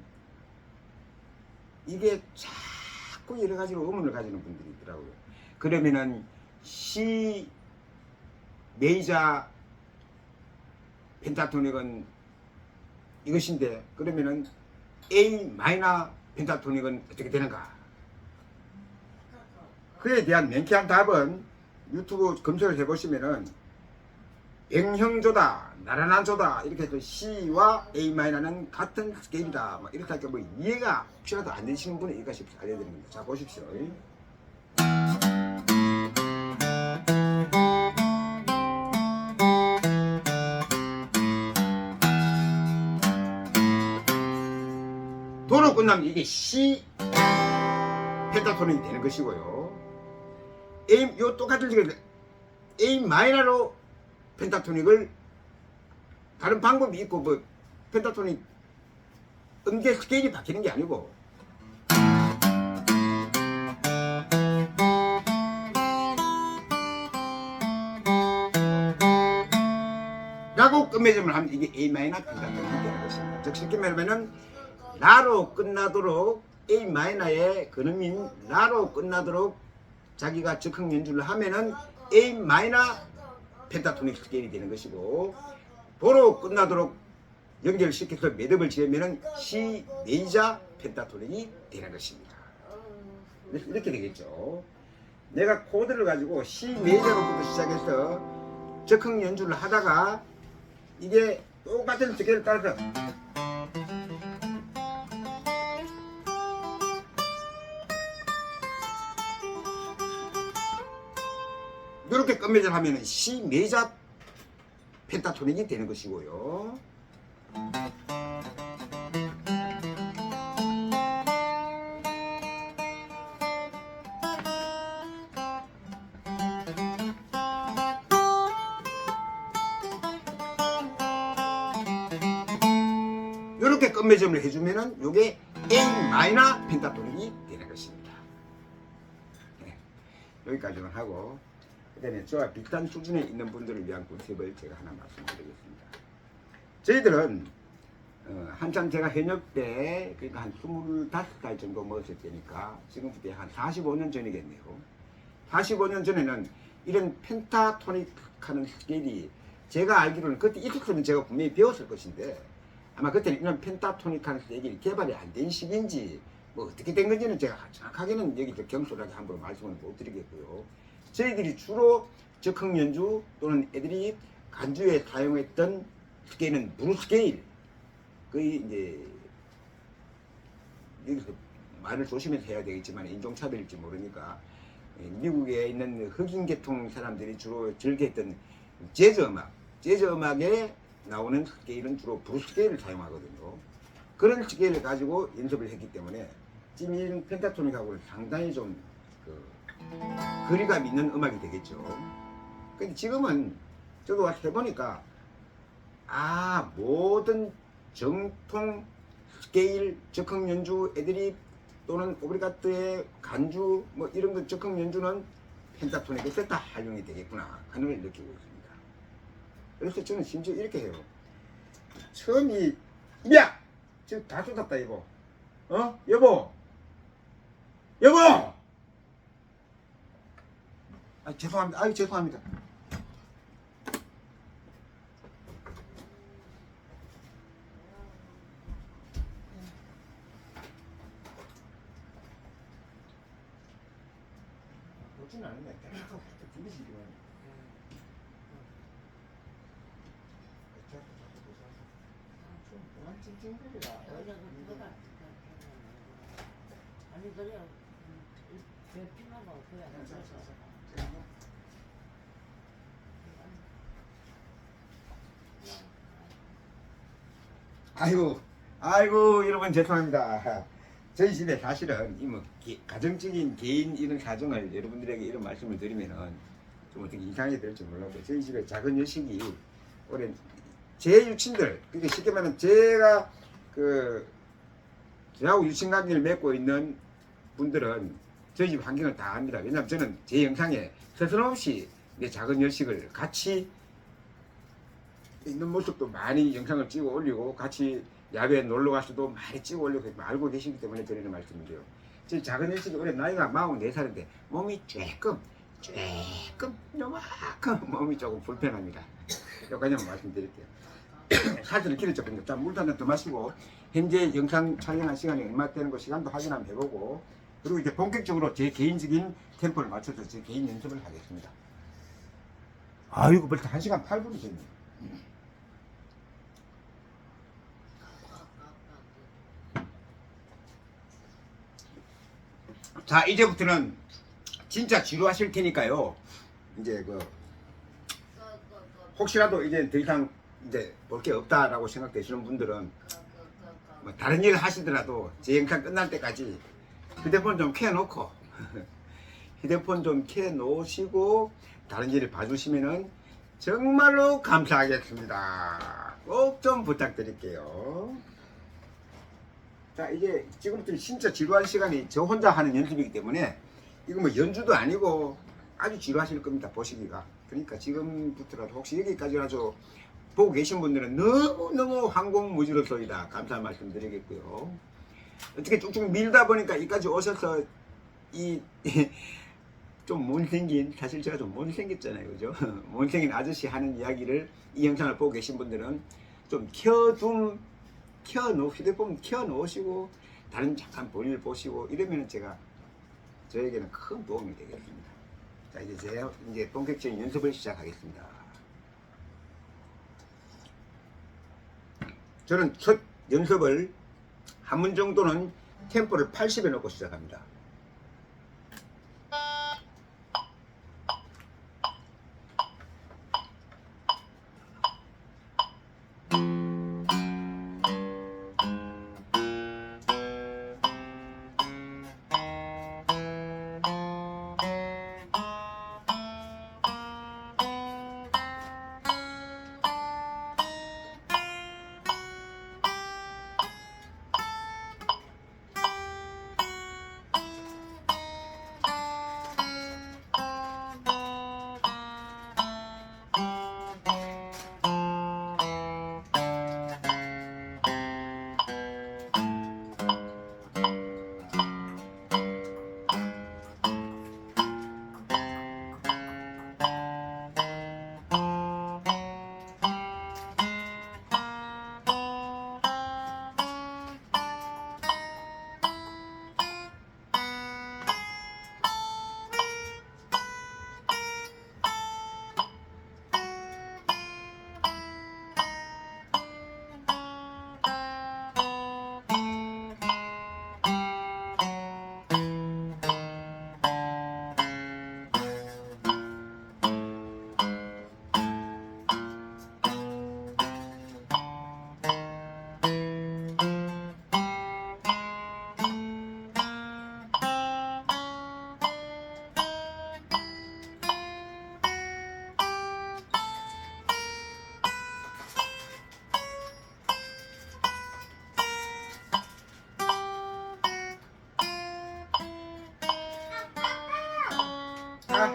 이게 자꾸 여러 가지로 의문을 가지는 분들이 있더라고요. 그러면은 C 메이저 펜타토닉은 이것인데 그러면은 A 마이너 펜타토닉은 어떻게 되는가? 그에 대한 명쾌한 답은 유튜브 검색을 해보시면은 백형조다, 나란한조다 이렇게 해서 C와 A 마이너는 같은 스케일이다. 뭐 이렇게 할때 뭐 이해가 혹시라도 안 되시는 분은 이것이 알려드립니다. 자 보십시오. 도로 끝나면 이게 C 펜타토닉이 되는 것이고요. A 요 똑같은 식으로 A 마이너로 펜타토닉을 다른 방법이 있고 뭐 펜타토닉 음계 스케일이 바뀌는 게 아니고 라고 끝맺음을 하면 이게 A 마이너 펜타토닉이 되는 것입니다. 즉 쉽게 말하면은 라로 끝나도록 A 마이너의 근음인 라로 끝나도록 자기가 적흥 연주를 하면은 A 마이너 펜타토닉 스케일이 되는 것이고 도로 끝나도록 연결시켜서 매듭을 지으면은 C 메이저 펜타토닉이 되는 것입니다. 이렇게 되겠죠. 내가 코드를 가지고 C 메이저로부터 시작해서 적흥 연주를 하다가 이게 똑같은 스케일을 따라서 이렇게 끝맺을 하면 C 메이저 펜타토닉이 되는 것이고요. 이렇게 끝맺음을 해주면은 이게 A 마이너 펜타토닉이 되는 것입니다. 네, 여기까지만 하고 그다음에 저와 비슷한 수준에 있는 분들을 위한 꿀팁을 제가 하나 말씀드리겠습니다. 저희들은 한참 제가 현역 때 그러니까 한 25살 정도 먹었을 때니까 지금부터 한 45년 전이겠네요. 45년 전에는 이런 펜타토닉 하는 스케일이 제가 알기로는 그때 있었으면 제가 분명히 배웠을 것인데 아마 그때는 이런 펜타토닉 하는 스케일이 개발이 안 된 시기인지 뭐 어떻게 된 건지는 제가 정확하게는 여기 경솔하게 함부로 말씀을 못 드리겠고요. 저희들이 주로 적흥 연주 또는 애들이 간주에 사용했던 스케일은 브루 스케일. 거의 이제 여기서 말을 조심해서 해야 되겠지만 인종차별일지 모르니까 미국에 있는 흑인 계통 사람들이 주로 즐겨했던 재즈 음악에 나오는 스케일은 주로 브루 스케일을 사용하거든요. 그런 스케일을 가지고 연습을 했기 때문에 지금 이런 펜타토닉하고는 상당히 좀 거리감 있는 음악이 되겠죠. 근데 지금은 저도 와서 해보니까 모든 정통 스케일 적흥 연주 애드립 또는 오브리가토의 간주 뭐 이런 거 적흥 연주는 펜타토닉에서 다 활용이 되겠구나 하는 걸 느끼고 있습니다. 그래서 저는 심지어 이렇게 해요. 처음이 야! 지금 다 쏟았다 이거. 여보! 죄송합니다. 죄송합니다. 그렇진 않은데 계속 들리시기만 해. 좀 그만 찡찡거리라. 아니 그래 몇 피나고 그래 아이고 여러분 죄송합니다. 저희 집에 사실은 이 뭐 가정적인 개인 이런 사정을 여러분들에게 이런 말씀을 드리면은 좀 어떻게 이상하게 들을지 몰라도 저희 집에 작은 여식이 올해 제 유친들 그러니까 쉽게 말하면 제가 저하고 유친 관계를 맺고 있는 분들은 저희 집 환경을 다 압니다. 왜냐하면 저는 제 영상에 서슴없이 내 작은 여식을 같이 있는 모습도 많이 영상을 찍어 올리고 같이 야외에 놀러 가서도 많이 찍어 올리고 알고 계시기 때문에 드리는 말씀인데요. 제 작은 여식이 올해 나이가 44살인데 몸이 조금 요만큼 몸이 조금 불편합니다. 여기까지만 말씀드릴게요. 사진을 길어졌거든요. 자, 물도 한잔 더 마시고 현재 영상 촬영한 시간이 얼마 되는 거 시간도 확인 한번 해보고 그리고 이제 본격적으로 제 개인적인 템포를 맞춰서 제 개인 연습을 하겠습니다. 아이고 벌써 1시간 8분이 됐네요. 자, 이제부터는 진짜 지루하실 테니까요. 이제 혹시라도 이제 더 이상 이제 볼 게 없다라고 생각되시는 분들은 뭐 다른 일 하시더라도 제 영상 끝날 때까지 휴대폰 좀 켜놓고 휴대폰 좀 켜놓으시고 다른 일을 봐주시면은 정말로 감사하겠습니다. 꼭 좀 부탁드릴게요. 자, 이제 지금부터 진짜 지루한 시간이 저 혼자 하는 연습이기 때문에 이거 뭐 연주도 아니고 아주 지루하실 겁니다. 보시기가. 그러니까 지금부터라도 혹시 여기까지라도 보고 계신 분들은 너무너무 황공무지로소이다. 감사 말씀 드리겠고요. 어떻게 쭉쭉 밀다 보니까 여기까지 오셔서 좀 못생긴, 사실 제가 좀 못생겼잖아요. 그죠? 못생긴 아저씨 하는 이야기를 이 영상을 보고 계신 분들은 좀 휴대폰 켜놓으시고 다른 잠깐 볼일 보시고 이러면 저에게는 큰 도움이 되겠습니다. 자, 이제 본격적인 연습을 시작하겠습니다. 저는 첫 연습을 한 문 정도는 템포를 80에 놓고 시작합니다.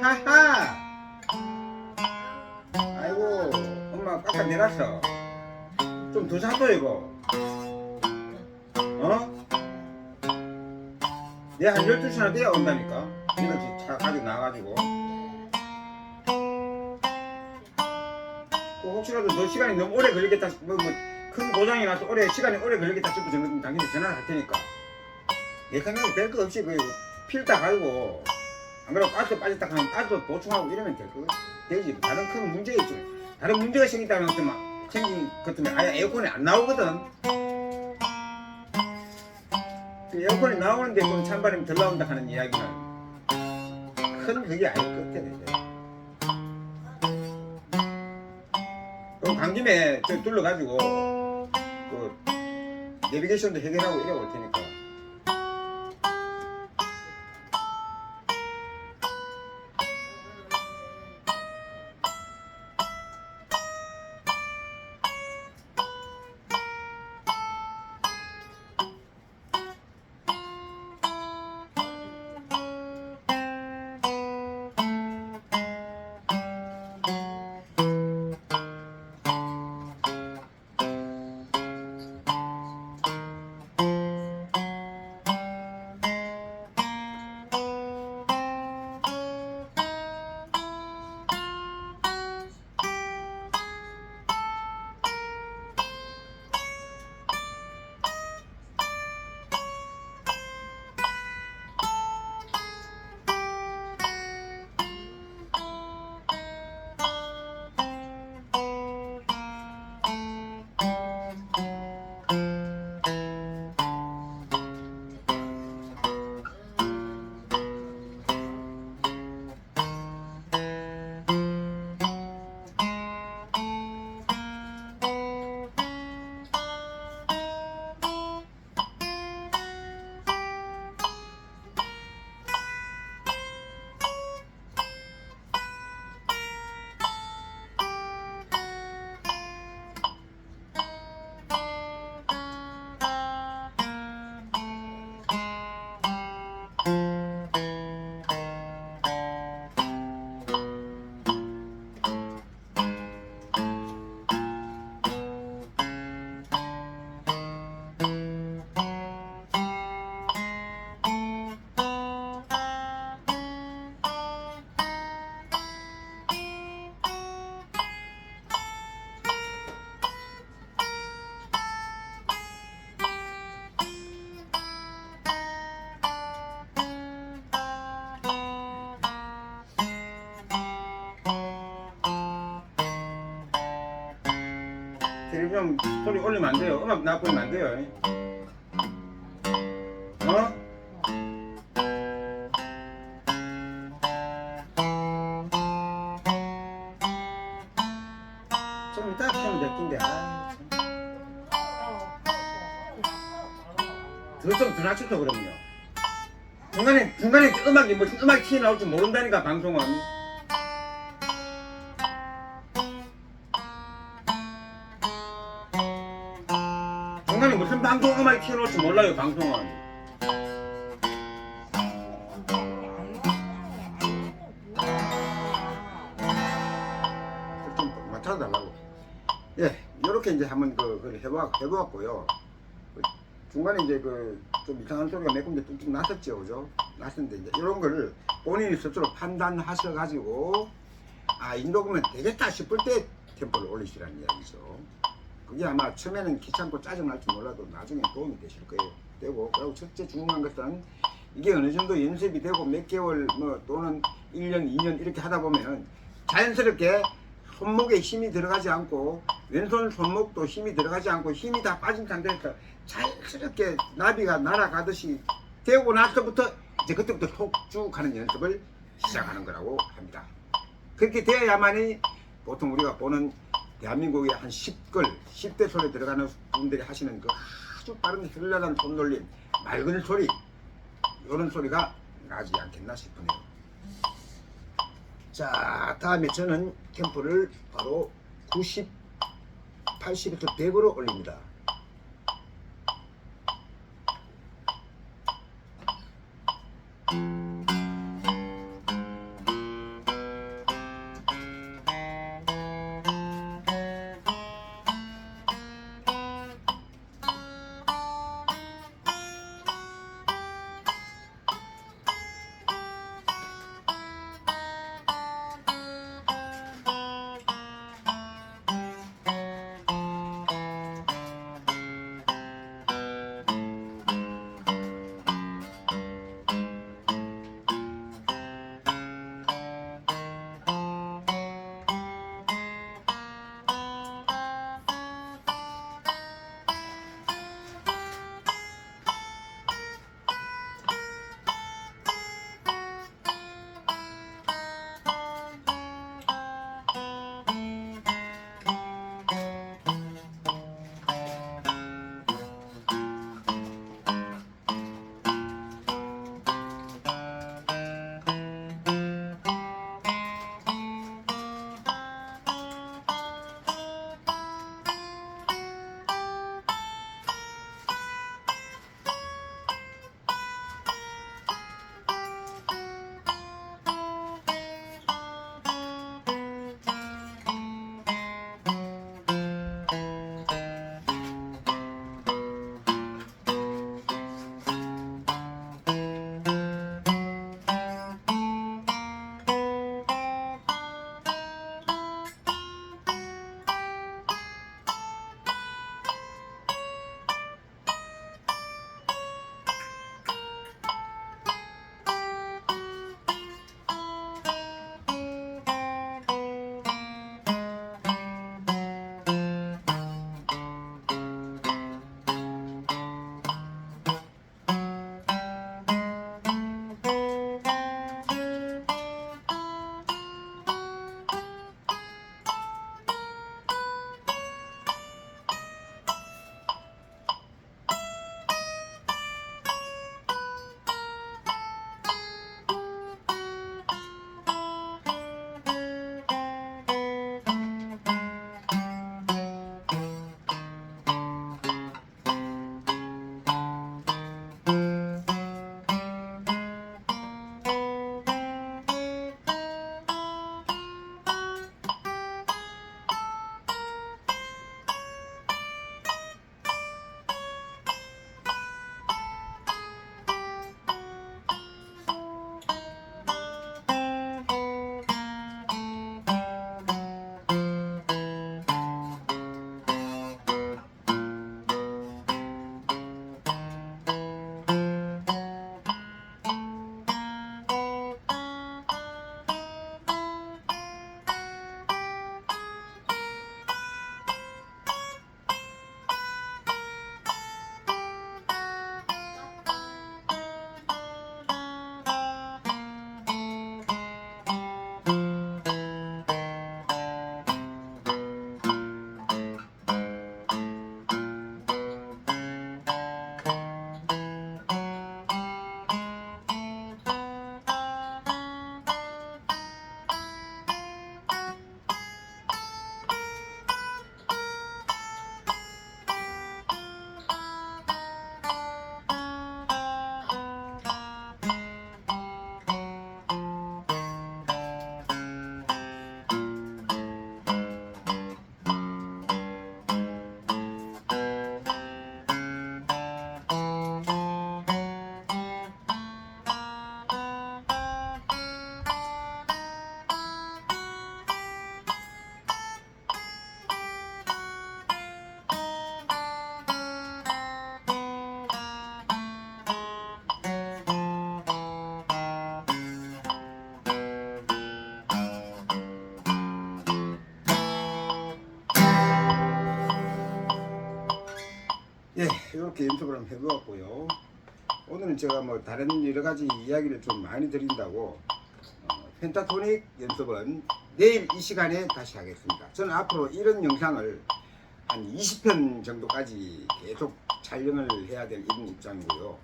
하하. 아이고, 엄마 깎아 내놨어. 좀 더 사줘 이거. 어? 내가 한 12시나 돼야 온다니까. 이거 차 가지고 나와가지고. 그 혹시라도 너 시간이 너무 오래 걸리겠다, 큰 고장이 나서 시간이 오래 걸리겠다 싶으면 당연히 전화를 할 테니까. 내 생각에 별거 없이 필터 갈고, 안 그러고 가스 빠졌다 하면 가스 보충하고 이러면 되지. 다른 큰 문제 있지. 다른 문제가 생긴다는 생긴 것 때문에 아예 에어컨이 안 나오거든. 그 에어컨이 나오는데 좀 찬바람이 덜 나온다 하는 이야기는 큰 그게 아닐 것 같아. 그럼 간 김에 저 둘러가지고 그 내비게이션도 해결하고 이래 올 테니까. 텔레비전 소리 올리면 안 돼요. 음악 나쁘면 안 돼요. 어? 좀 이따 켜면 될 텐데. 더좀더 낮춰서 그럼요. 중간에 음악이 무슨 음악이 튀어나올 줄 모른다니까 방송은. 중간에 무슨 방송 음악이 튀어나올 줄 몰라요 방송은. 좀 맞춰달라고. 예, 이렇게 이제 한번 그걸 해보았고요. 중간에 이제 좀 이상한 소리가 몇 군데 뚝뚝 났었죠, 그죠? 났었는데 이제 이런 거를 본인이 스스로 판단하셔가지고 인도금은 되겠다 싶을 때 템포를 올리시라는 이야기죠. 그게 아마 처음에는 귀찮고 짜증날 줄 몰라도 나중에 도움이 되실 거예요. 그리고 첫째 중요한 것은 이게 어느 정도 연습이 되고 몇 개월 또는 1년, 2년 이렇게 하다 보면 자연스럽게 손목에 힘이 들어가지 않고 왼손 손목도 힘이 들어가지 않고 힘이 다 빠진 상태에서 자연스럽게 나비가 날아가듯이 되고 나서부터 이제 그때부터 속죽하는 연습을 시작하는 거라고 합니다. 그렇게 되어야만이 보통 우리가 보는 대한민국의 한 10대 손에 들어가는 분들이 하시는 그 아주 빠른 현란한 손놀림, 맑은 소리 이런 소리가 나지 않겠나 싶으네요. 자, 다음에 저는 템포를 바로 90, 80에서 100으로 올립니다. 이렇게 연습을 한번 해보았고요. 오늘은 제가 뭐 다른 여러 가지 이야기를 좀 많이 드린다고 펜타토닉 연습은 내일 이 시간에 다시 하겠습니다. 저는 앞으로 이런 영상을 한 20편 정도까지 계속 촬영을 해야 될 이런 입장이고요.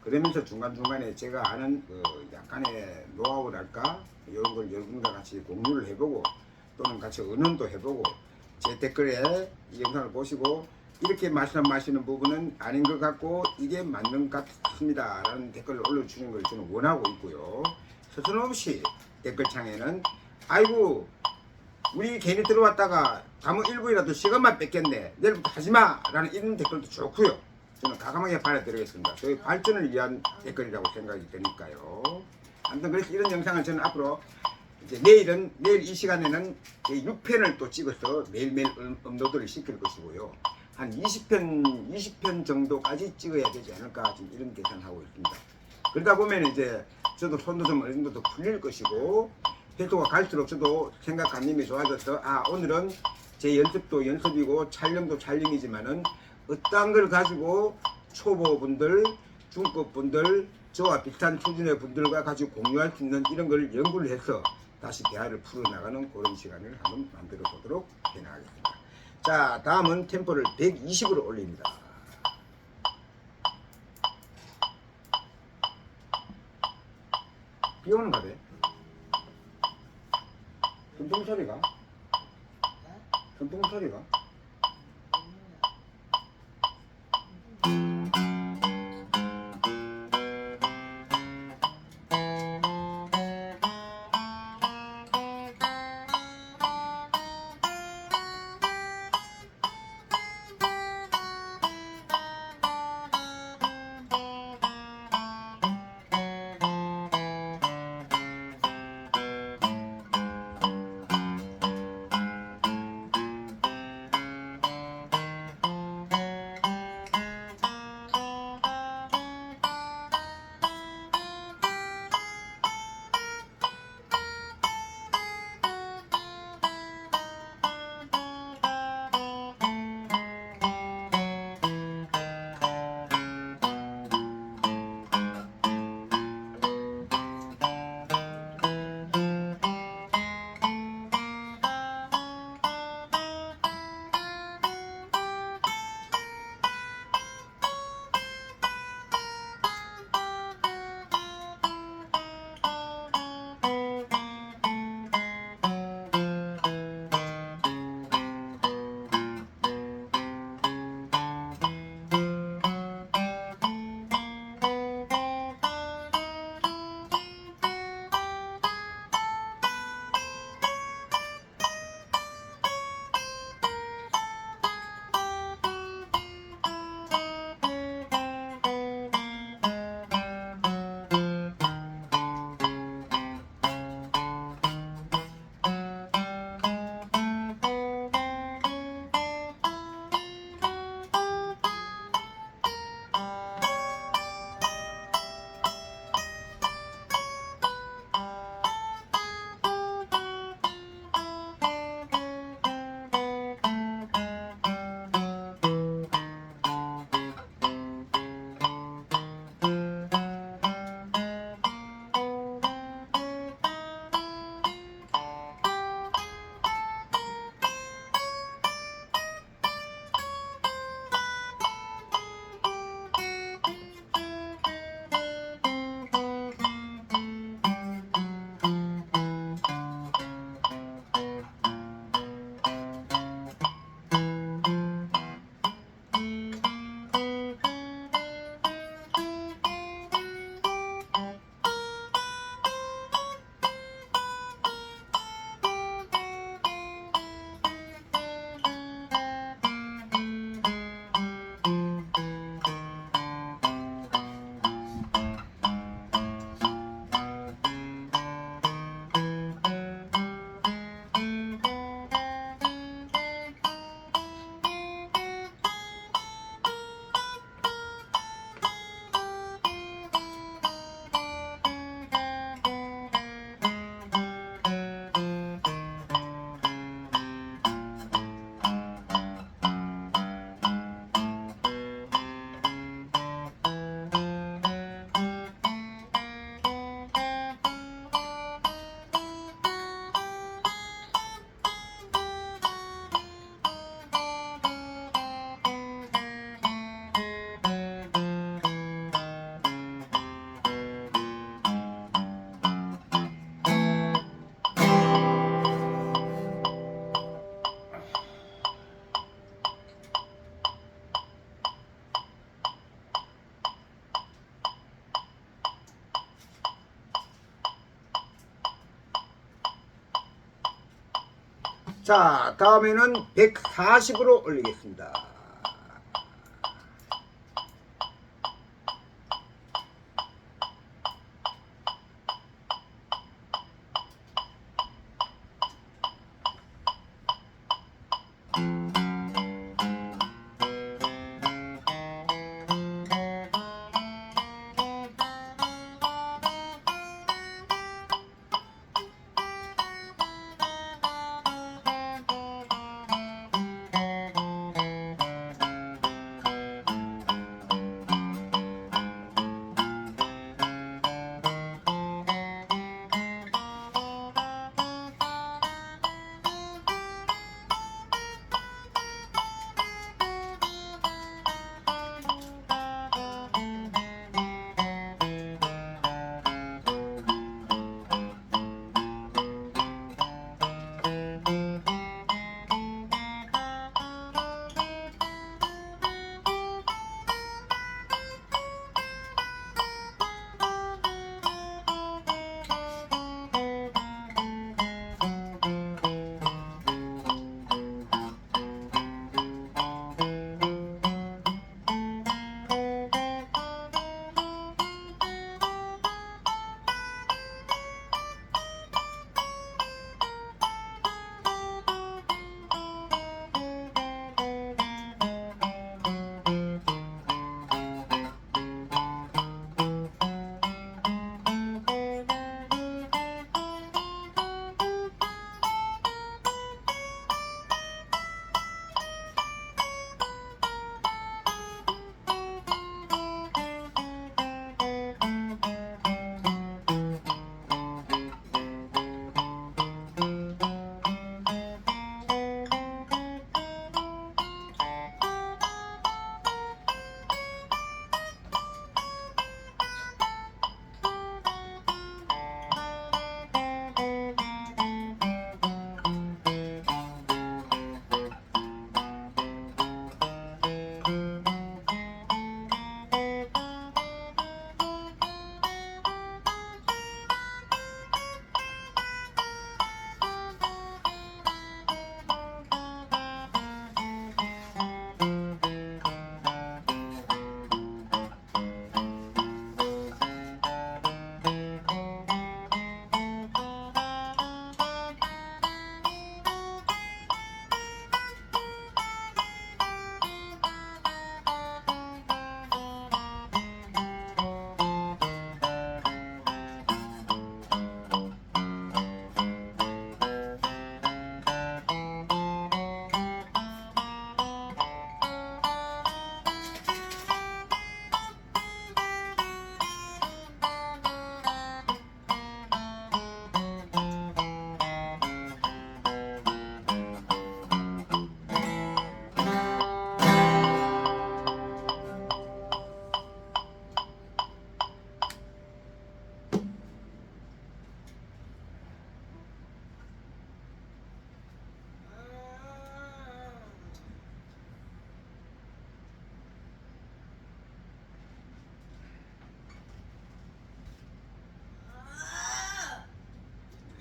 그러면서 중간중간에 제가 아는 약간의 노하우랄까 이런 걸 여러분과 같이 공유를 해보고 또는 같이 의논도 해보고 제 댓글에 이 영상을 보시고 이렇게 말씀하시는 부분은 아닌 것 같고 이게 맞는 것 같습니다 라는 댓글을 올려주시는 걸 저는 원하고 있고요. 서슴없이 댓글창에는 아이고 우리 괜히 들어왔다가 다음 1분이라도 시간만 뺏겼네 내일부터 하지마 라는 이런 댓글도 좋고요. 저는 가감하게 받아들이겠습니다. 저희 발전을 위한 댓글이라고 생각이 되니까요. 아무튼 그래서 이런 영상을 저는 앞으로 이제 내일 이 시간에는 6편을 또 찍어서 매일매일 업로드를 시킬 것이고요. 한 20편 정도까지 찍어야 되지 않을까 지금 이런 계산하고 있습니다. 그러다 보면 이제 저도 손도 좀 어느 정도 더 풀릴 것이고 회수가 갈수록 저도 생각감님이 좋아져서 오늘은 제 연습도 연습이고 촬영도 촬영이지만은 어떠한 걸 가지고 초보분들, 중급분들, 저와 비슷한 수준의 분들과 같이 공유할 수 있는 이런 걸 연구를 해서 다시 대화를 풀어나가는 그런 시간을 한번 만들어 보도록 해나가겠습니다. 자, 다음은 템포를 120으로 올립니다. 비 오는 가대. 선풍 소리가? 선풍 소리가? 자, 다음에는 140으로 올리겠습니다.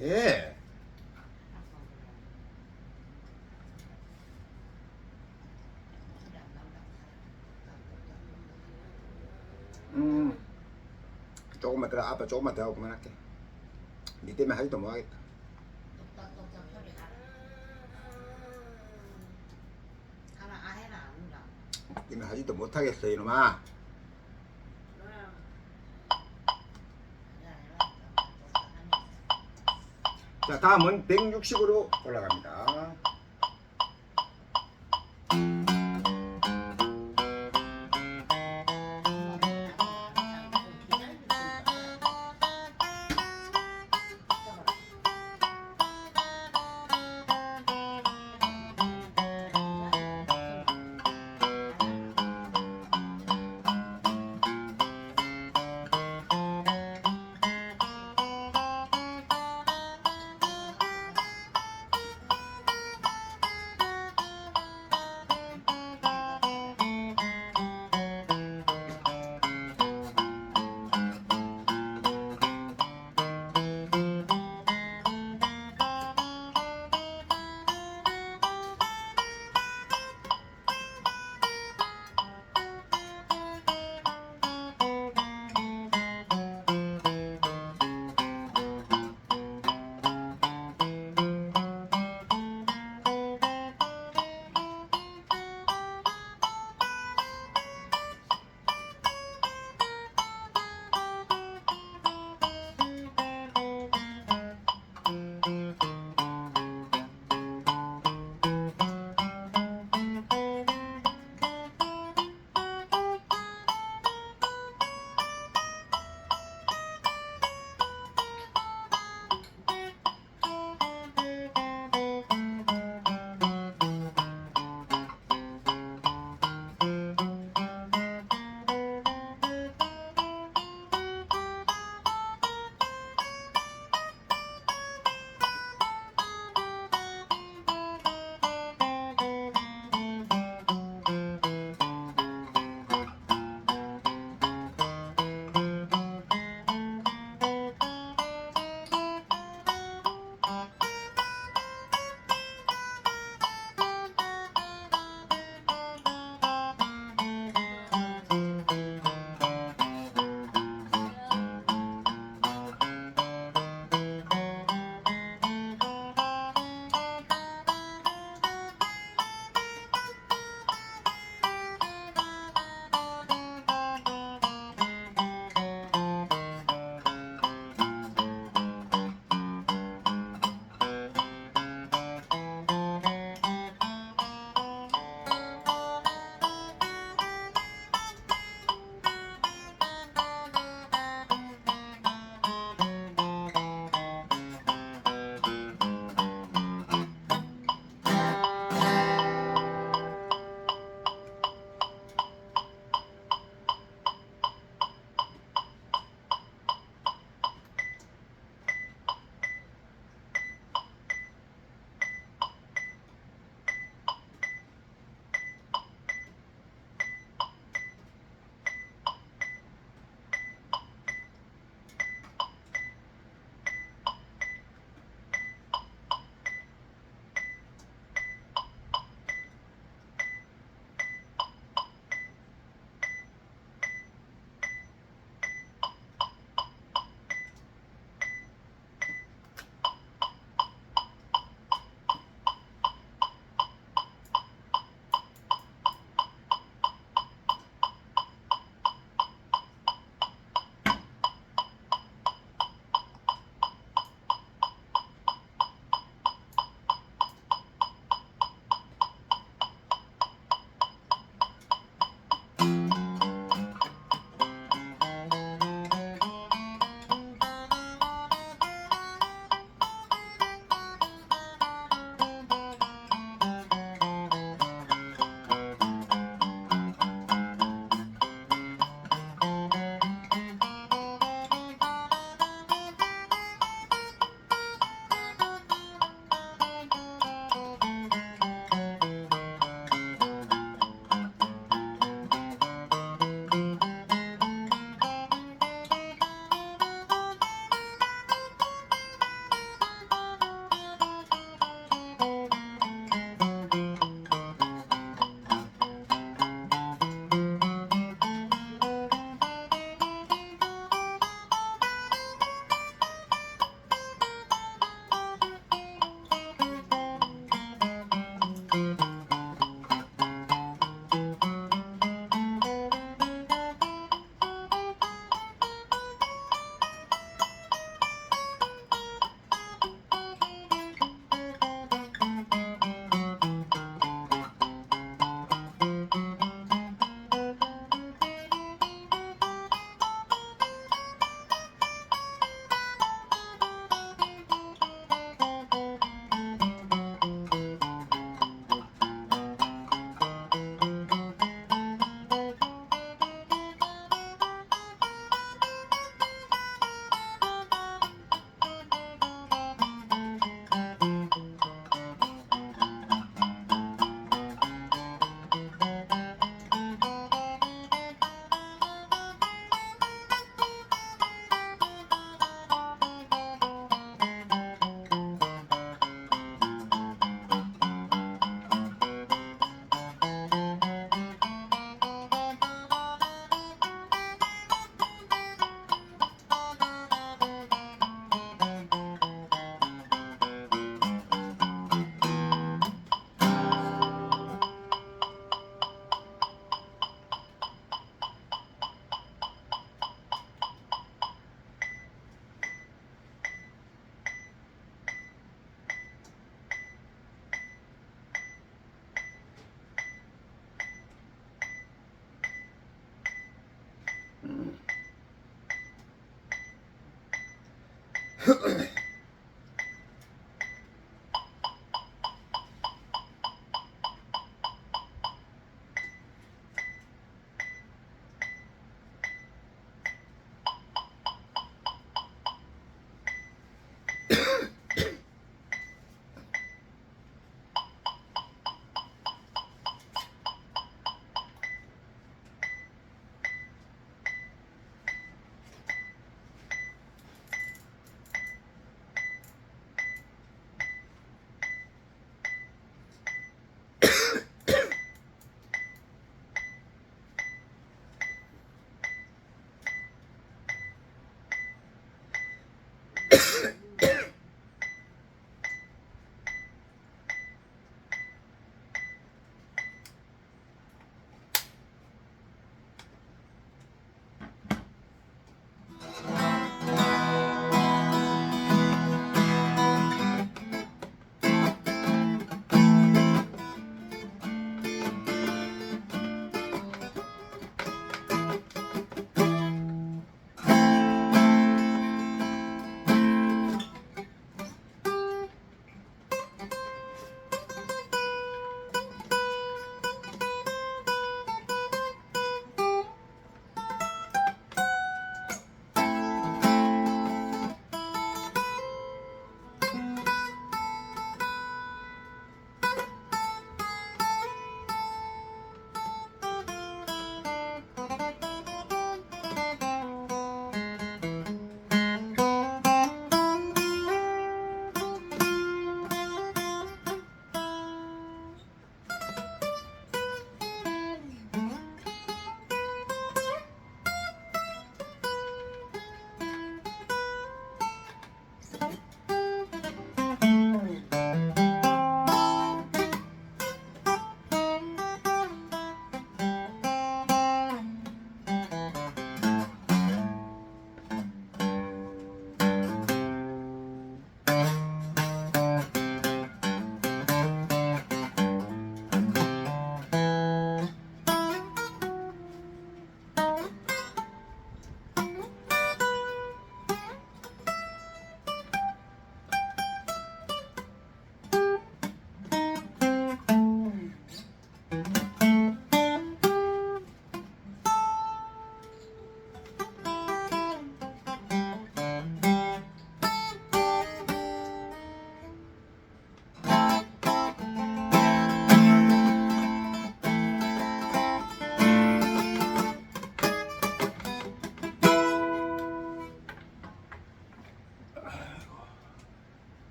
예. 조금만 더, 아빠 조금만 더 하고 그만할게. 니 때문에 하지도 못하겠다. 똑딱똑딱 소리 하나 아 해라 안 한다. 니 때문에 하지도 못하겠어 이놈아. 자, 다음은 160으로 올라갑니다.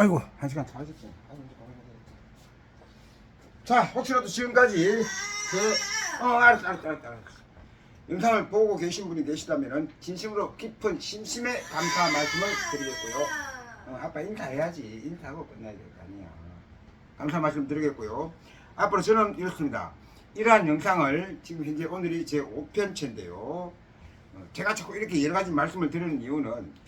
아이고 1시간 다 하셨어요. 자, 혹시라도 지금까지 알았어. 영상을 보고 계신 분이 계시다면은 진심으로 깊은 심심의 감사 말씀을 드리겠고요. 아빠 인사해야지. 인사하고 끝나야 될 거 아니야. 감사 말씀 드리겠고요. 앞으로 저는 이렇습니다. 이러한 영상을 지금 현재 오늘이 제 5편째인데요. 제가 자꾸 이렇게 여러 가지 말씀을 드리는 이유는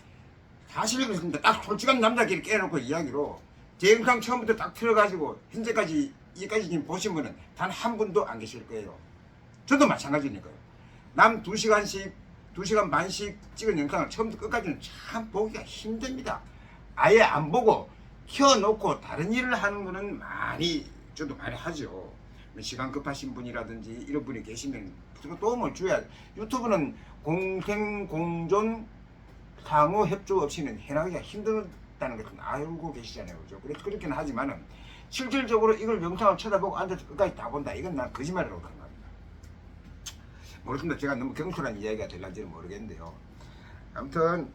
사실은 그렇습니다. 딱 솔직한 남자끼리 깨놓고 이야기로 제 영상 처음부터 딱 틀어가지고 현재까지 이까지 지금 보신 분은 단 한 분도 안 계실 거예요. 저도 마찬가지니까요. 남 2시간씩 2시간 반씩 찍은 영상을 처음부터 끝까지는 참 보기가 힘듭니다. 아예 안 보고 켜놓고 다른 일을 하는 거는 저도 많이 하죠. 시간 급하신 분이라든지 이런 분이 계시면 도움을 줘야. 유튜브는 공생공존 상호 협조 없이는 해나가기가 힘들다는 것은 알고 계시잖아요. 그죠? 그래서 그렇게는 하지만은 실질적으로 이걸 영상을 쳐다보고 앉아서 끝까지 다 본다. 이건 난 거짓말이라고 생각합니다. 모르겠습니다. 제가 너무 경솔한 이야기가 될런지는 모르겠는데요. 아무튼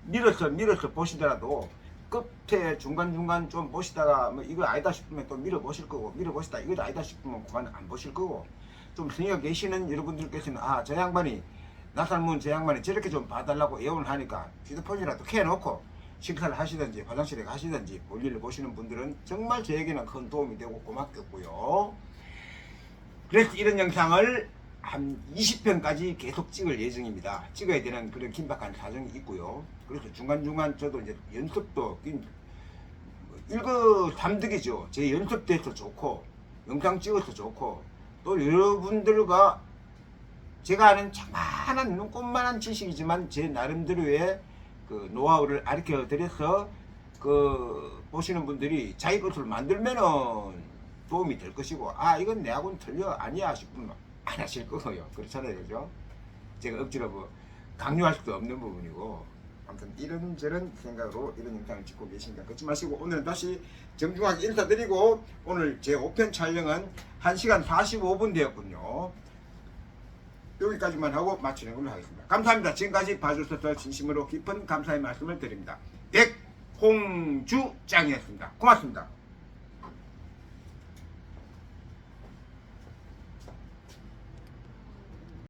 밀어서 보시더라도 끝에 중간중간 좀 보시다가 이거 아니다 싶으면 또 밀어보실 거고, 밀어보시다 이거 아니다 싶으면 그만 안 보실 거고, 좀 성의가 계시는 여러분들께서는 저 양반이 나살문 저 양반이 저렇게 좀 봐달라고 애원을 하니까 휴대폰이라도 켜놓고 식사를 하시든지 화장실에 가시든지 볼일을 보시는 분들은 정말 저에게는 큰 도움이 되고 고맙겠고요. 그래서 이런 영상을 한 20편까지 계속 찍을 예정입니다. 찍어야 되는 그런 긴박한 사정이 있고요. 그래서 중간중간 저도 이제 연습도 일거삼득이죠. 제 연습돼서 좋고 영상 찍어서 좋고 또 여러분들과 제가 아는 자만한 눈꽃만한 지식이지만 제 나름대로의 그 노하우를 가르쳐 드려서 보시는 분들이 자기 것을 만들면은 도움이 될 것이고, 이건 내하고는 틀려 아니야 싶으면 안 하실 거고요. 그렇잖아요. 그죠? 제가 억지로 강요할 수도 없는 부분이고, 아무튼 이런저런 생각으로 이런 영상을 찍고 계시니까 그렇지 마시고, 오늘은 다시 정중하게 인사드리고, 오늘 제 5편 촬영은 1시간 45분 되었군요. 여기까지만 하고 마치는 걸로 하겠습니다. 감사합니다. 지금까지 봐주셔서 진심으로 깊은 감사의 말씀을 드립니다. 백홍주짱이었습니다. 고맙습니다.